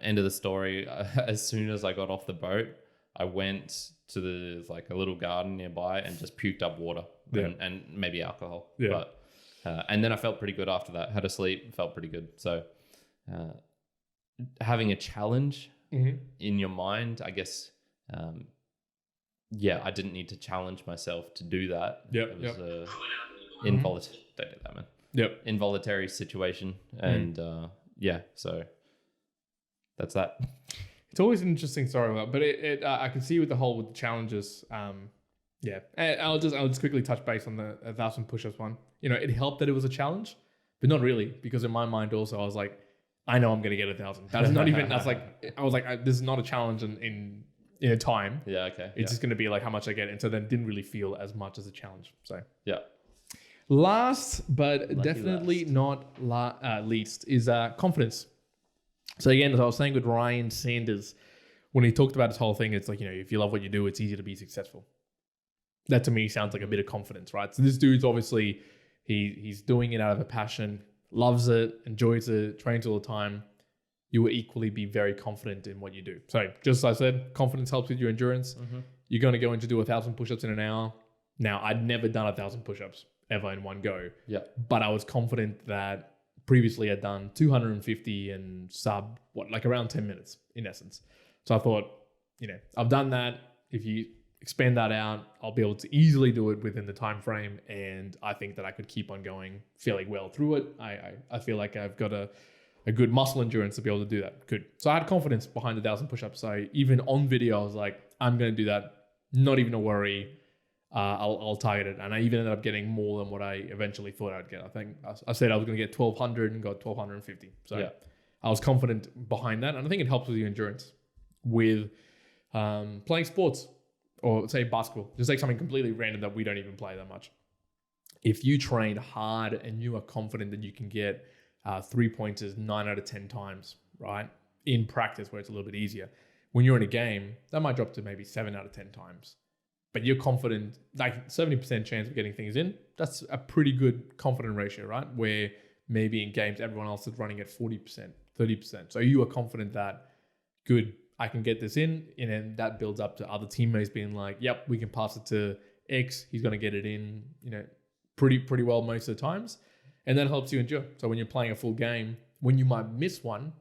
End of the story. As soon as I got off the boat, I went to a little garden nearby and just puked up water and maybe alcohol. But and then I felt pretty good after that. Had a sleep, felt pretty good. So having a challenge in your mind, I guess. I didn't need to challenge myself to do that. It was a involuntary. Don't do that, man. Involuntary situation, and so that's that. It's always an interesting story, but I can see with the challenges. And I'll just quickly touch base on the 1,000 push-ups one. You know, it helped that it was a challenge, but not really, because in my mind also I was like, I know I'm gonna get 1,000. That's not even. That's like I was like, this is not a challenge in a time. It's just gonna be like how much I get, and so then it didn't really feel as much as a challenge. So last but definitely not least is confidence. So again, as I was saying with Ryan Sanders, when he talked about this whole thing, it's like, you know, if you love what you do, it's easy to be successful. That to me sounds like a bit of confidence, right? So this dude's obviously, he's doing it out of a passion, loves it, enjoys it, trains all the time. You will equally be very confident in what you do. So just as I said, confidence helps with your endurance. You're going to go in to do 1,000 push-ups in an hour. Now, I'd never done 1,000 push-ups ever in one go. But I was confident that previously I'd done 250 and around 10 minutes in essence. So I thought, you know, I've done that. If you expand that out, I'll be able to easily do it within the time frame. And I think that I could keep on going fairly well through it. I feel like I've got a good muscle endurance to be able to do that. Good. So I had confidence behind the 1,000 push-ups. So even on video, I was like, I'm going to do that. Not even a worry. I'll target it. And I even ended up getting more than what I eventually thought I'd get. I think I said I was going to get 1,200 and got 1,250. So I was confident behind that. And I think it helps with your endurance with playing sports, or say basketball. Just like something completely random that we don't even play that much. If you train hard and you are confident that you can get 3-pointers 9 out of 10 times, right? In practice where it's a little bit easier. When you're in a game, that might drop to maybe 7 out of 10 times. But you're confident, like 70% chance of getting things in. That's a pretty good confident ratio, right? Where maybe in games, everyone else is running at 40%, 30%. So you are confident that, good, I can get this in. And then that builds up to other teammates being like, yep, we can pass it to X. He's going to get it in, you know, pretty well most of the times. And that helps you endure. So when you're playing a full game, when you might miss one,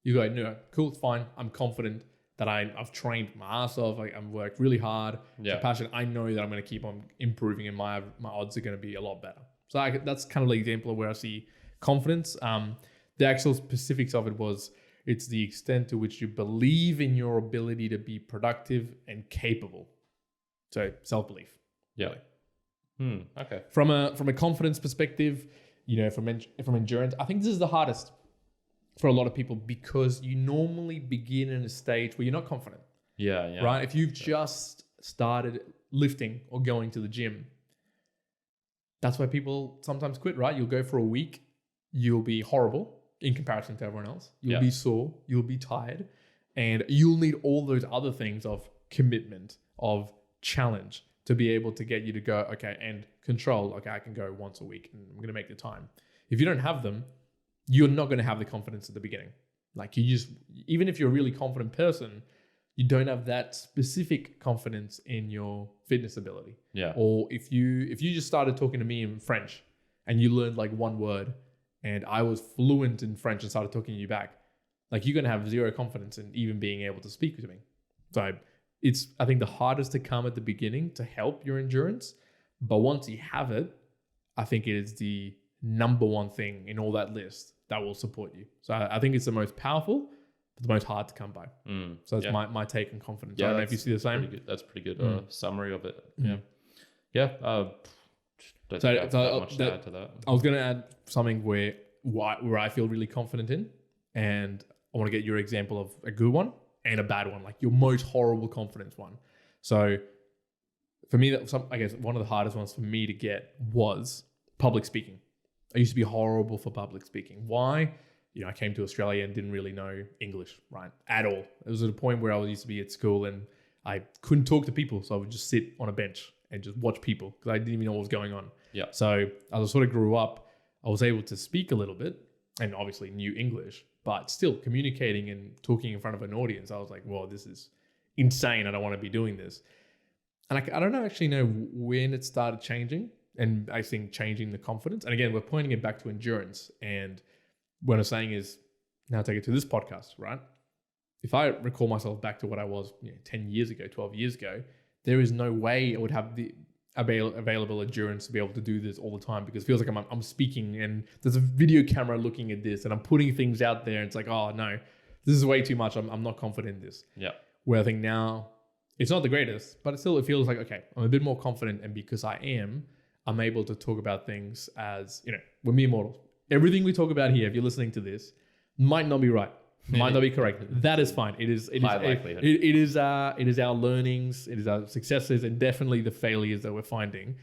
you go, no, cool, it's fine. I'm confident that I've trained my ass off. I've worked really hard. Yeah. Passion. I know that I'm going to keep on improving, and my odds are going to be a lot better. So that's kind of the example of where I see confidence. The actual specifics of it was, It's the extent to which you believe in your ability to be productive and capable. So self-belief. Yeah. Okay. From a confidence perspective, from endurance, I think this is the hardest for a lot of people because you normally begin in a stage where you're not confident. Yeah. Right? If you've just started lifting or going to the gym, that's why people sometimes quit, right? You'll go for a week, you'll be horrible in comparison to everyone else. You'll be sore, you'll be tired, and you'll need all those other things of commitment, of challenge to be able to get you to go, okay, and control, okay, I can go once a week and I'm going to make the time. If you don't have them, you're not going to have the confidence at the beginning. Like even if you're a really confident person, you don't have that specific confidence in your fitness ability. Yeah. Or if you just started talking to me in French and you learned like one word and I was fluent in French and started talking to you back, like you're going to have zero confidence in even being able to speak to me. So it's, I think, the hardest to come at the beginning to help your endurance. But once you have it, I think it is the number one thing in all that list that will support you. So I think it's the most powerful, but the most hard to come by. So that's my take on confidence. I don't know if you see the same. That's pretty good summary of it. Yeah. Don't So think I have that much to add to that. I was going to add something where I feel really confident in, and I want to get your example of a good one and a bad one, like your most horrible confidence one. So for me, I guess one of the hardest ones for me to get was public speaking. I used to be horrible for public speaking. Why? I came to Australia and didn't really know English, right? At all. It was at a point where I used to be at school and I couldn't talk to people. So I would just sit on a bench and just watch people because I didn't even know what was going on. Yeah. So as I sort of grew up, I was able to speak a little bit and obviously knew English, but still communicating and talking in front of an audience, I was like, whoa, this is insane. I don't want to be doing this. And I don't actually know when it started changing, and I think changing the confidence. And again, we're pointing it back to endurance. And what I'm saying is, now take it to this podcast, right? If I recall myself back to what I was 10 years ago, 12 years ago, there is no way I would have the available endurance to be able to do this all the time, because it feels like I'm speaking and there's a video camera looking at this and I'm putting things out there. And it's like, oh no, this is way too much. I'm not confident in this. Yeah. Where I think now it's not the greatest, but it feels like, okay, I'm a bit more confident. And because I'm able to talk about things as, we're mere mortals. Everything we talk about here, if you're listening to this, might not be right. Might not be correct. That is fine. It is high likelihood. It is our learnings, it is our successes, and definitely the failures that we're finding.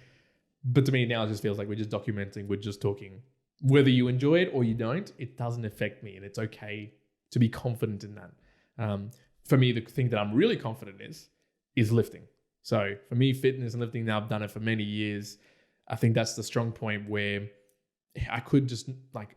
But to me now, it just feels like we're just documenting, we're just talking. Whether you enjoy it or you don't, it doesn't affect me, and it's okay to be confident in that. For me, the thing that I'm really confident is lifting. So for me, fitness and lifting, now I've done it for many years. I think that's the strong point where I could just, like,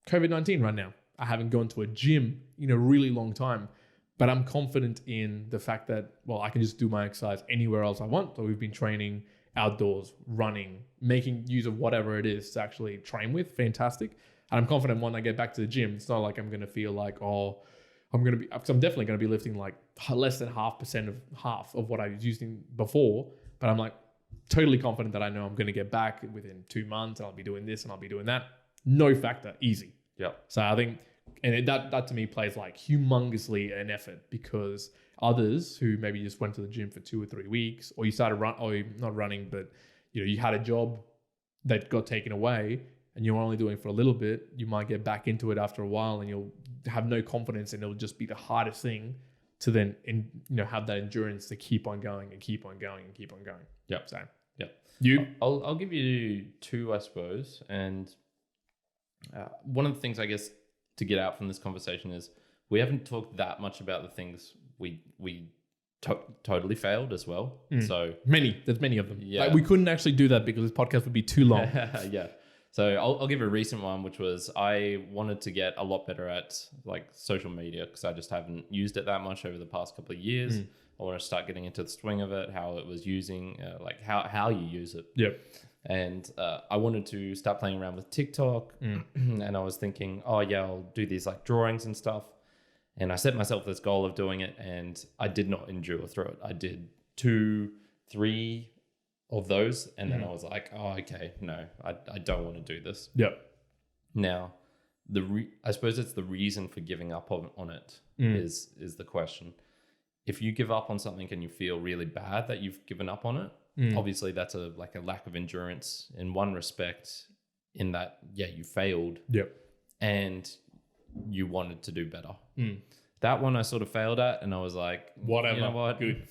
COVID-19 right now, I haven't gone to a gym in a really long time, but I'm confident in the fact that, well, I can just do my exercise anywhere else I want. So we've been training outdoors, running, making use of whatever it is to actually train with. Fantastic. And I'm confident when I get back to the gym, it's not like I'm going to feel like, I'm definitely going to be lifting like less than half of what I was using before. But I'm like totally confident that I know I'm going to get back within 2 months and I'll be doing this and I'll be doing that. No factor, easy. Yeah. So I think, and that to me plays like humongously an effort, because others who maybe just went to the gym for 2 or 3 weeks, or you started not running, but you had a job that got taken away and you're only doing for a little bit, you might get back into it after a while and you'll have no confidence, and it'll just be the hardest thing to then have that endurance to keep on going and keep on going and keep on going. Yeah. So yeah. I'll give you two, I suppose, and one of the things I guess to get out from this conversation is we haven't talked that much about the things we totally failed as well. So there's many of them. Yeah. Like, we couldn't actually do that because this podcast would be too long. Yeah. So I'll give a recent one, which was I wanted to get a lot better at like social media, because I just haven't used it that much over the past couple of years. I want to start getting into the swing of it, how it was using, like how you use it. Yep. And I wanted to start playing around with TikTok, and I was thinking, I'll do these like drawings and stuff. And I set myself this goal of doing it, and I did not endure through it. I did 2, 3 of those, and then I was like, okay, no, I don't want to do this. Yep. Now, I suppose it's the reason for giving up on it is the question. If you give up on something and you feel really bad that you've given up on it, obviously that's a lack of endurance in one respect, in that, you failed. Yep. And you wanted to do better. That one I sort of failed at, and I was like, whatever. You know what? Good.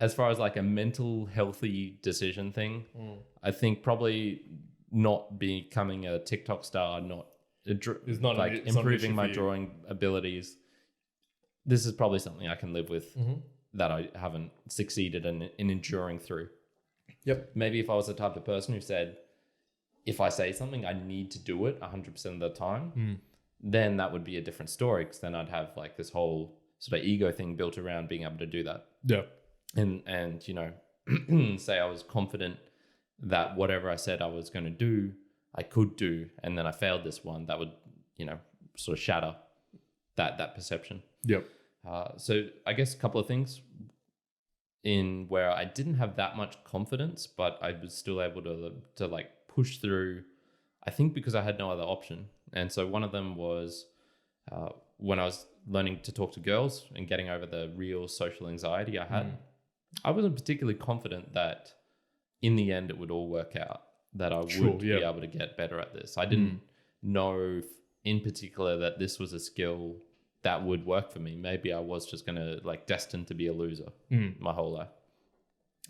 As far as like a mental healthy decision thing, I think probably not becoming a TikTok star, It's not like improving my drawing abilities. This is probably something I can live with that I haven't succeeded in enduring through. Yep. Maybe if I was the type of person who said, if I say something, I need to do it 100% of the time, then that would be a different story, because then I'd have like this whole sort of ego thing built around being able to do that. Yeah. And you know, say I was confident that whatever I said I was going to do, I could do, and then I failed this one, that would, you know, sort of shatter that perception. Yep. So I guess a couple of things in where I didn't have that much confidence, but I was still able to like push through, I think because I had no other option. And so one of them was when I was learning to talk to girls and getting over the real social anxiety I had. I wasn't particularly confident that in the end it would all work out, that I would be able to get better at this. I didn't know in particular that this was a skill that would work for me. Maybe I was just going to like destined to be a loser my whole life.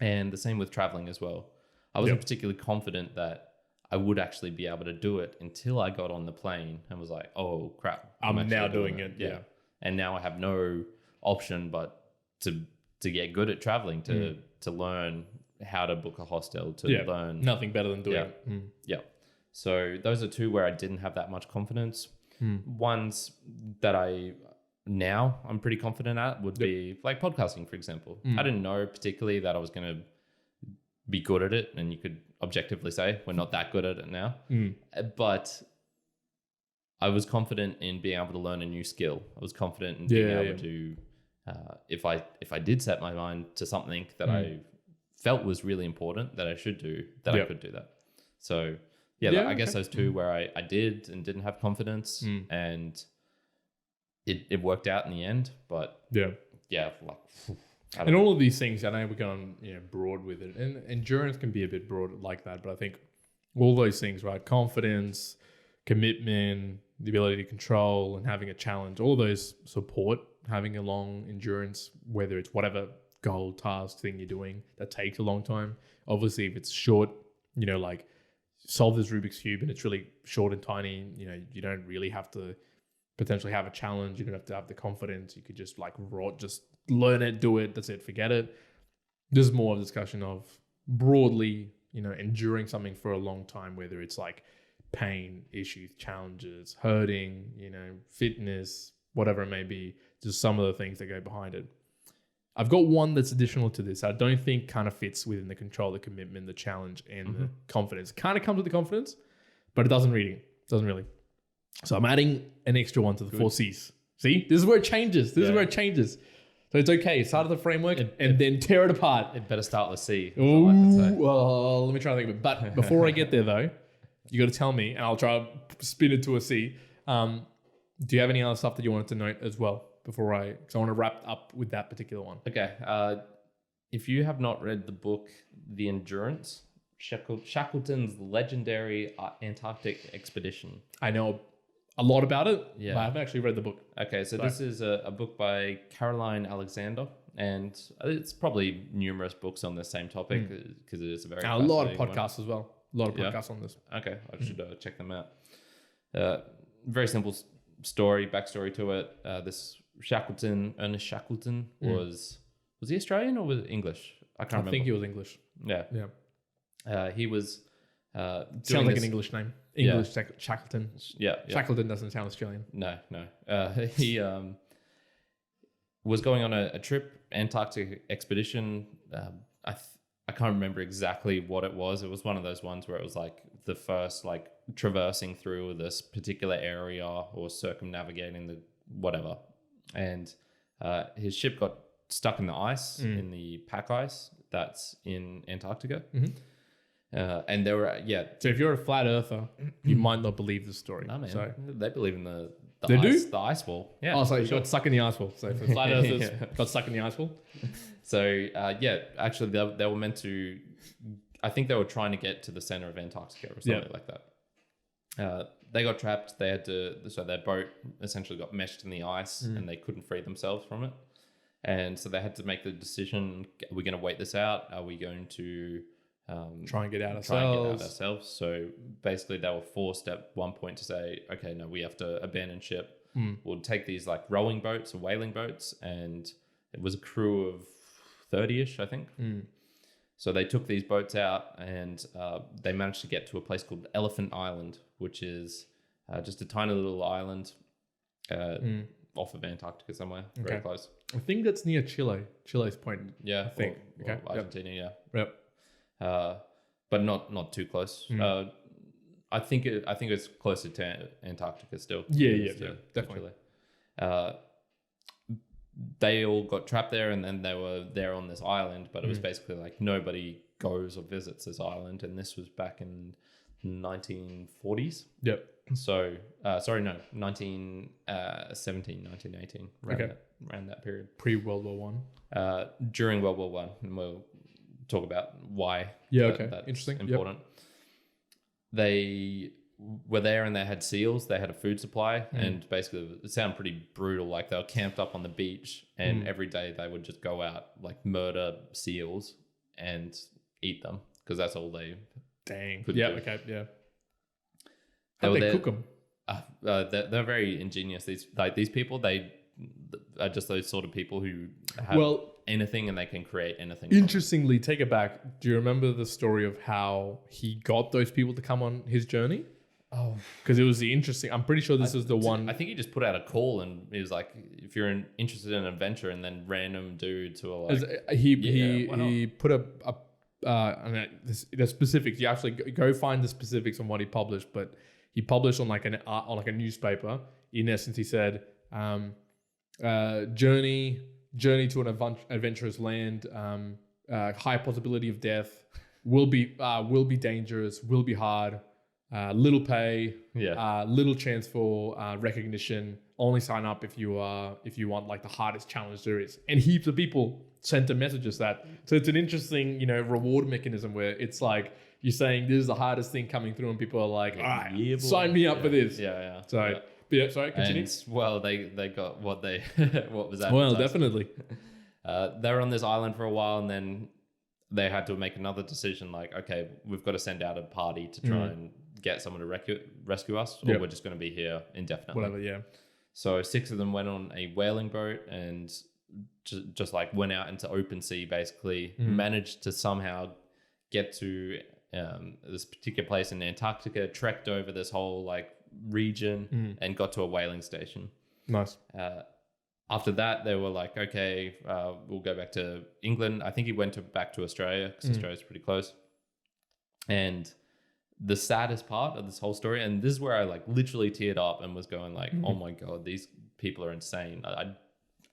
And the same with traveling as well. I wasn't particularly confident that I would actually be able to do it until I got on the plane and was like, oh crap, I'm now doing it. Yeah. And now I have no option but to get good at traveling, to learn how to book a hostel, to learn. Nothing better than doing it. Yeah. So those are two where I didn't have that much confidence. Ones that I'm pretty confident at would be like podcasting, for example. I didn't know particularly that I was going to be good at it, and you could objectively say we're not that good at it now. But I was confident in being able to learn a new skill. I was confident in being able to, if I did set my mind to something that I felt was really important that I should do, that I could do that. So I guess those two where I did and didn't have confidence, and it worked out in the end. But and all of these things, I know we're going broad with it, and endurance can be a bit broad like that. But I think all those things, right? Confidence, commitment, the ability to control, and having a challenge, all those support having a long endurance, whether it's whatever goal, task, thing you're doing that takes a long time. Obviously, if it's short, like solve this Rubik's Cube and it's really short and tiny, you don't really have to potentially have a challenge. You don't have to have the confidence. You could just just learn it, do it. That's it. Forget it. This is more of a discussion of broadly, enduring something for a long time, whether it's like pain, issues, challenges, hurting, fitness, whatever it may be, just some of the things that go behind it. I've got one that's additional to this. I don't think kind of fits within the control, the commitment, the challenge, and the confidence. Kind of comes with the confidence, but it doesn't really. So I'm adding an extra one to the 4C's. See, this is where it changes. So it's okay. Start with the framework and then tear it apart. It better start with C. Well, let me try to think of it. But before I get there though, you got to tell me, and I'll try to spin it to a C. Do you have any other stuff that you wanted to note as well before because I want to wrap up with that particular one. Okay. If you have not read the book, The Endurance, Shackleton's legendary Antarctic expedition. I know a lot about it, but I haven't actually read the book. Okay, so this is a book by Caroline Alexander, and it's probably numerous books on the same topic because it is a very and a lot of podcasts as well. A lot of podcasts on this. Okay, I should check them out. Very simple backstory to it. This Shackleton, Ernest Shackleton, was he Australian or was it English? I can't remember. I think he was English. Yeah. He was sounds like an English name. English Shackleton. Yeah. Shackleton doesn't sound Australian. No. He was going on a trip, Antarctic expedition. I can't remember exactly what it was. It was one of those ones where it was like the first like traversing through this particular area or circumnavigating the whatever. And his ship got stuck in the ice, in the pack ice that's in Antarctica. And there were, So if you're a flat earther, you might not believe the story. no, man, So they believe in the They ice, do? the ice wall. Yeah. oh, so you for sure. got stuck in the ice wall. So for flat earthers, Yeah. got stuck in the ice wall. So actually they were meant to, I think they were trying to get to the center of Antarctica or something like that. They got trapped. They had to, so their boat essentially got meshed in the ice and they couldn't free themselves from it. And so they had to make the decision, are we going to wait this out? Are we going to Try and get out try and get out ourselves. ourselves? So basically they were forced at one point to say, okay, no, we have to abandon ship. We'll take these like rowing boats or whaling boats, and it was a crew of 30-ish, I think. So they took these boats out, and they managed to get to a place called Elephant Island, which is just a tiny little island off of Antarctica somewhere, very close. I think that's near Chile. Chile's point. Yeah, I think. or Argentina, Yep. but not too close. I think it's closer to Antarctica still. Yeah, to definitely. Chile. They all got trapped there, and then they were there on this island, but it was basically like nobody goes or visits this island, and this was back in 1940s. Yep. So, 1917, 1918, around that period. Pre-World War One. During World War One, and we'll talk about why. Yeah, that's interesting. important. They were there and they had seals. They had a food supply, and basically it sounded pretty brutal. Like they were camped up on the beach, and every day they would just go out, like murder seals and eat them because that's all they. Dang. could Yeah. do. Okay. Yeah. They How were they there- cook them? They're very ingenious. These people, they are just those sort of people who have anything and they can create anything. Interestingly, take it back. Do you remember the story of how he got those people to come on his journey? Oh, Because it was the interesting. I'm pretty sure this is the one. I think he just put out a call and he was like, if you're interested in an adventure, and then random dudes who are like, He put the specifics. You actually go find the specifics on what he published, but he published on like a newspaper. In essence, he said, journey to an adventurous land, high possibility of death, will be dangerous, will be hard, little pay, little chance for recognition. Only sign up if you want like the hardest challenge there is. And heaps of people sent him messages that. So it's an interesting, reward mechanism where it's like you're saying this is the hardest thing coming through, and people are like, all right, sign me up for this. Yeah. So yeah, sorry, continue. And, they got what they what was that? Well, definitely. They were on this island for a while, and then they had to make another decision. Like, okay, we've got to send out a party to try and get someone to rescue us, or we're just going to be here indefinitely. Whatever, yeah. So 6 of them went on a whaling boat and just like went out into open sea, basically managed to somehow get to this particular place in Antarctica, trekked over this whole like region and got to a whaling station. Nice. After that, they were like, okay, we'll go back to England. I think he went back to Australia because Australia's pretty close. And the saddest part of this whole story, and this is where I like literally teared up and was going like, oh my God, these people are insane.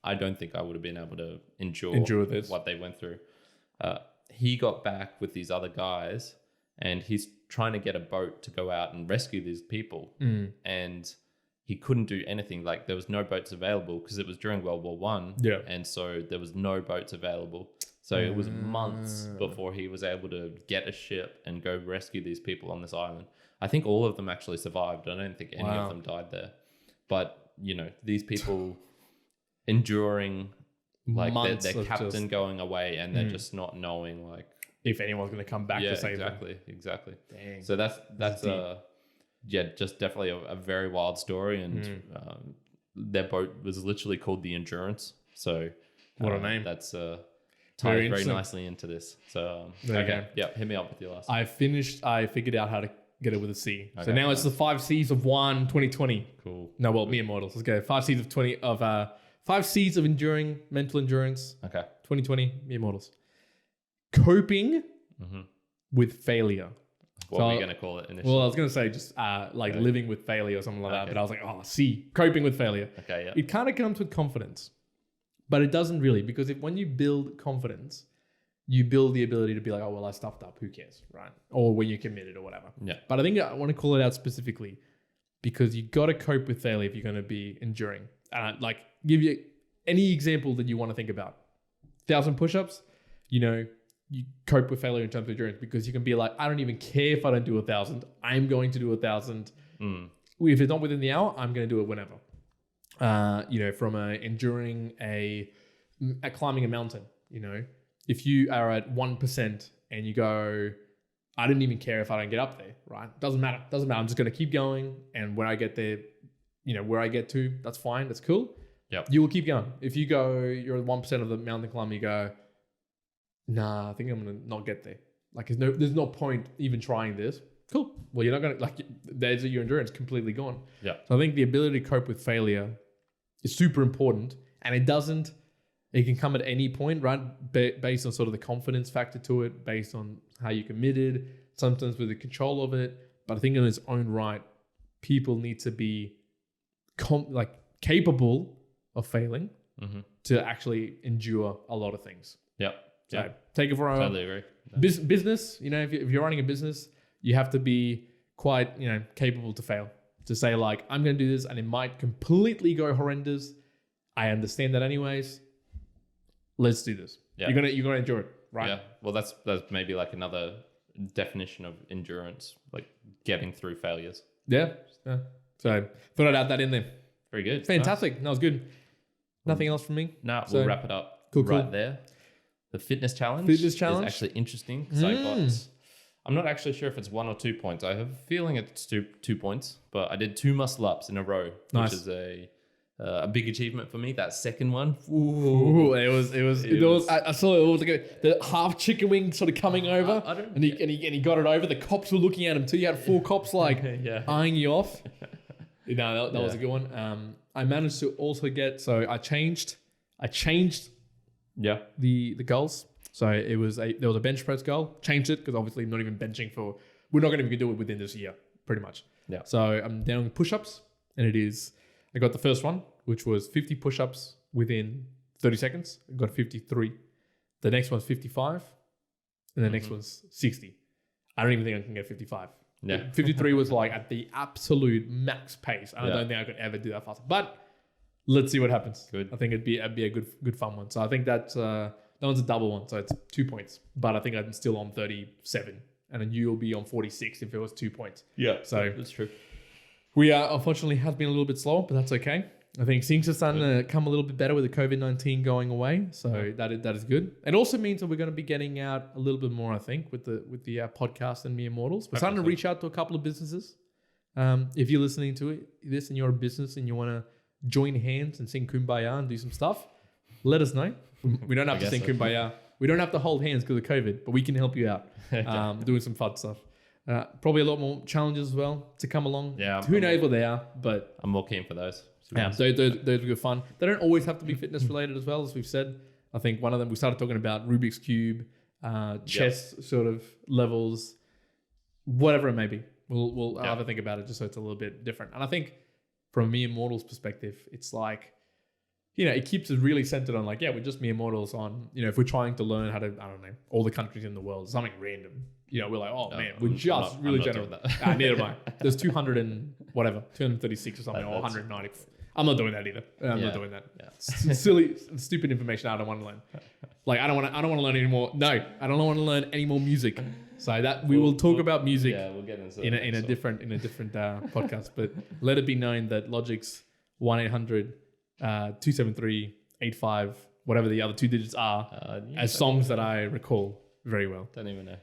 I don't think I would have been able to endure this. What they went through. He got back with these other guys and he's trying to get a boat to go out and rescue these people. And he couldn't do anything. Like there was no boats available because it was during World War One. Yeah. And so there was no boats available. So it was months before he was able to get a ship and go rescue these people on this island. I think all of them actually survived. I don't think any of them died there. But, these people enduring like their captain going away and they're just not knowing like if anyone's going to come back to save them. Exactly. Dang. So that's just definitely a very wild story. And their boat was literally called the Endurance. So what a name. That's ties very nicely into this. So okay, hit me up with your last. I figured out how to get it with a C. Okay, so now it's the 5C's of Juan 2020. Cool. No, well, Mere Mortals. Let's go. 5C's of 5C's of enduring mental endurance. Okay. 2020 Mere Mortals. Coping with failure. What were you going to call it initially? Well, I was going to say just living with failure or something like that. But I was like, C, coping with failure. Okay, yeah. It kind of comes with confidence. But it doesn't really, because when you build confidence, you build the ability to be like, oh, well, I stuffed up. Who cares, right? Or when you're committed or whatever. Yeah. But I think I want to call it out specifically because you got to cope with failure if you're going to be enduring. Like, give you any example that you want to think about. 1,000 push-ups, you cope with failure in terms of endurance because you can be like, I don't even care if I don't do 1,000. I'm going to do 1,000. If it's not within the hour, I'm going to do it whenever. From enduring climbing a mountain, if you are at 1% and you go, I don't even care if I don't get up there, right? Doesn't matter. I'm just going to keep going. And when I get there, where I get to, that's fine. That's cool. Yep. You will keep going. If you go, you're at 1% of the mountain climb, you go, nah, I think I'm going to not get there. Like there's no point even trying this. Cool. Well, you're not going to there's your endurance completely gone. Yeah. So I think the ability to cope with failure is super important, and it can come at any point, right? Based on sort of the confidence factor to it, based on how you're committed, sometimes with the control of it. But I think in its own right, people need to be capable of failing to actually endure a lot of things. Yeah. So take it for totally agree. Business, if you're running a business, you have to be quite, capable to fail. To say like, I'm going to do this and it might completely go horrendous. I understand that anyways. Let's do this. Yeah. You're gonna endure it, right? Yeah. Well, that's maybe like another definition of endurance, like getting through failures. Yeah. So thought I'd add that in there. Very good. Fantastic. Nice. That was good. Nothing else from me? No, we'll wrap it up right there. The fitness challenge is actually interesting because I'm not actually sure if it's 1 or 2 points. I have a feeling it's 2 points, but I did 2 muscle ups in a row, which is a big achievement for me. That second one, I saw it was like the half chicken wing sort of coming over, and he got it over. The cops were looking at him too. You had 4 cops eyeing you off. That was a good one. I managed to also get I changed the goals. So there was a bench press goal. Changed it because obviously not even benching we're not going to be able to do it within this year, pretty much. Yeah. So I'm down push-ups, and I got the first one, which was 50 push-ups within 30 seconds. I got 53. The next one's 55, and the next one's 60. I don't even think I can get 55. Yeah. 53 was like at the absolute max pace. I don't think I could ever do that faster. But let's see what happens. Good. I think it'd be a good fun one. So I think that one's a double one, so it's 2 points. But I think I'm still on 37, and then you'll be on 46 if it was 2 points. Yeah, so that's true. We unfortunately have been a little bit slower, but that's okay. I think things are starting to come a little bit better with the COVID-19 going away, so that is good. It also means that we're going to be getting out a little bit more, I think, with the podcast and Mere Mortals. We're starting to reach out to a couple of businesses. If you're listening to this and you're a business and you want to join hands and sing Kumbaya and do some stuff, let us know. We don't have to sing Kumbaya. We don't have to hold hands because of COVID, but we can help you out doing some fun stuff. Probably a lot more challenges as well to come along. Yeah, who knows what they are, but I'm more keen for those. Yeah, those are good fun. They don't always have to be fitness related as well, as we've said. I think one of them, we started talking about Rubik's Cube, chess sort of levels, whatever it may be. We'll have a think about it just so it's a little bit different. And I think from a Mere Mortals perspective, it's like, it keeps us really centered on like, we're just Mere Mortals on, if we're trying to learn how to, I don't know, all the countries in the world, something random. We're like, we're just really general. Neither am I. There's 236 or something, or 190. I'm not doing that either. I'm not doing that. Yeah. Silly, stupid information I don't want to learn. Like I don't want to learn any more. No, I don't want to learn any more music. So that we'll talk about music. Yeah, we'll get into in a different podcast. But let it be known that Logic's 1-800-273-85, whatever the other 2 digits are, as songs that I recall very well. Don't even know.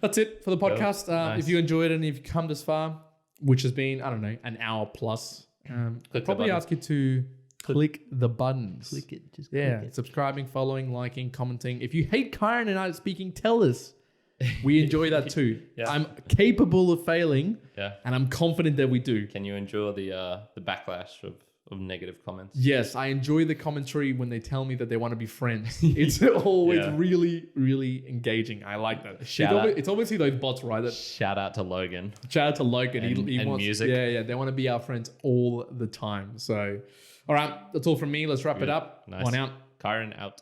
That's it for the podcast. Nice. If you enjoyed it and if you've come this far, which has been, I don't know, an hour plus, I'd probably ask you to click the buttons. Click it. Just click it. Subscribing, following, liking, commenting. If you hate Kyrin and I speaking, tell us. We enjoy that too. I'm capable of failing, and I'm confident that we do. Can you endure the backlash of negative comments? Yes, I enjoy the commentary when they tell me that they want to be friends. It's always really, really engaging. I like that. It's obviously those bots, right? Shout out to Logan. Shout out to Logan. He wants music. Yeah. They want to be our friends all the time. So, all right, that's all from me. Let's wrap it up. Nice. One out. Kyrin out.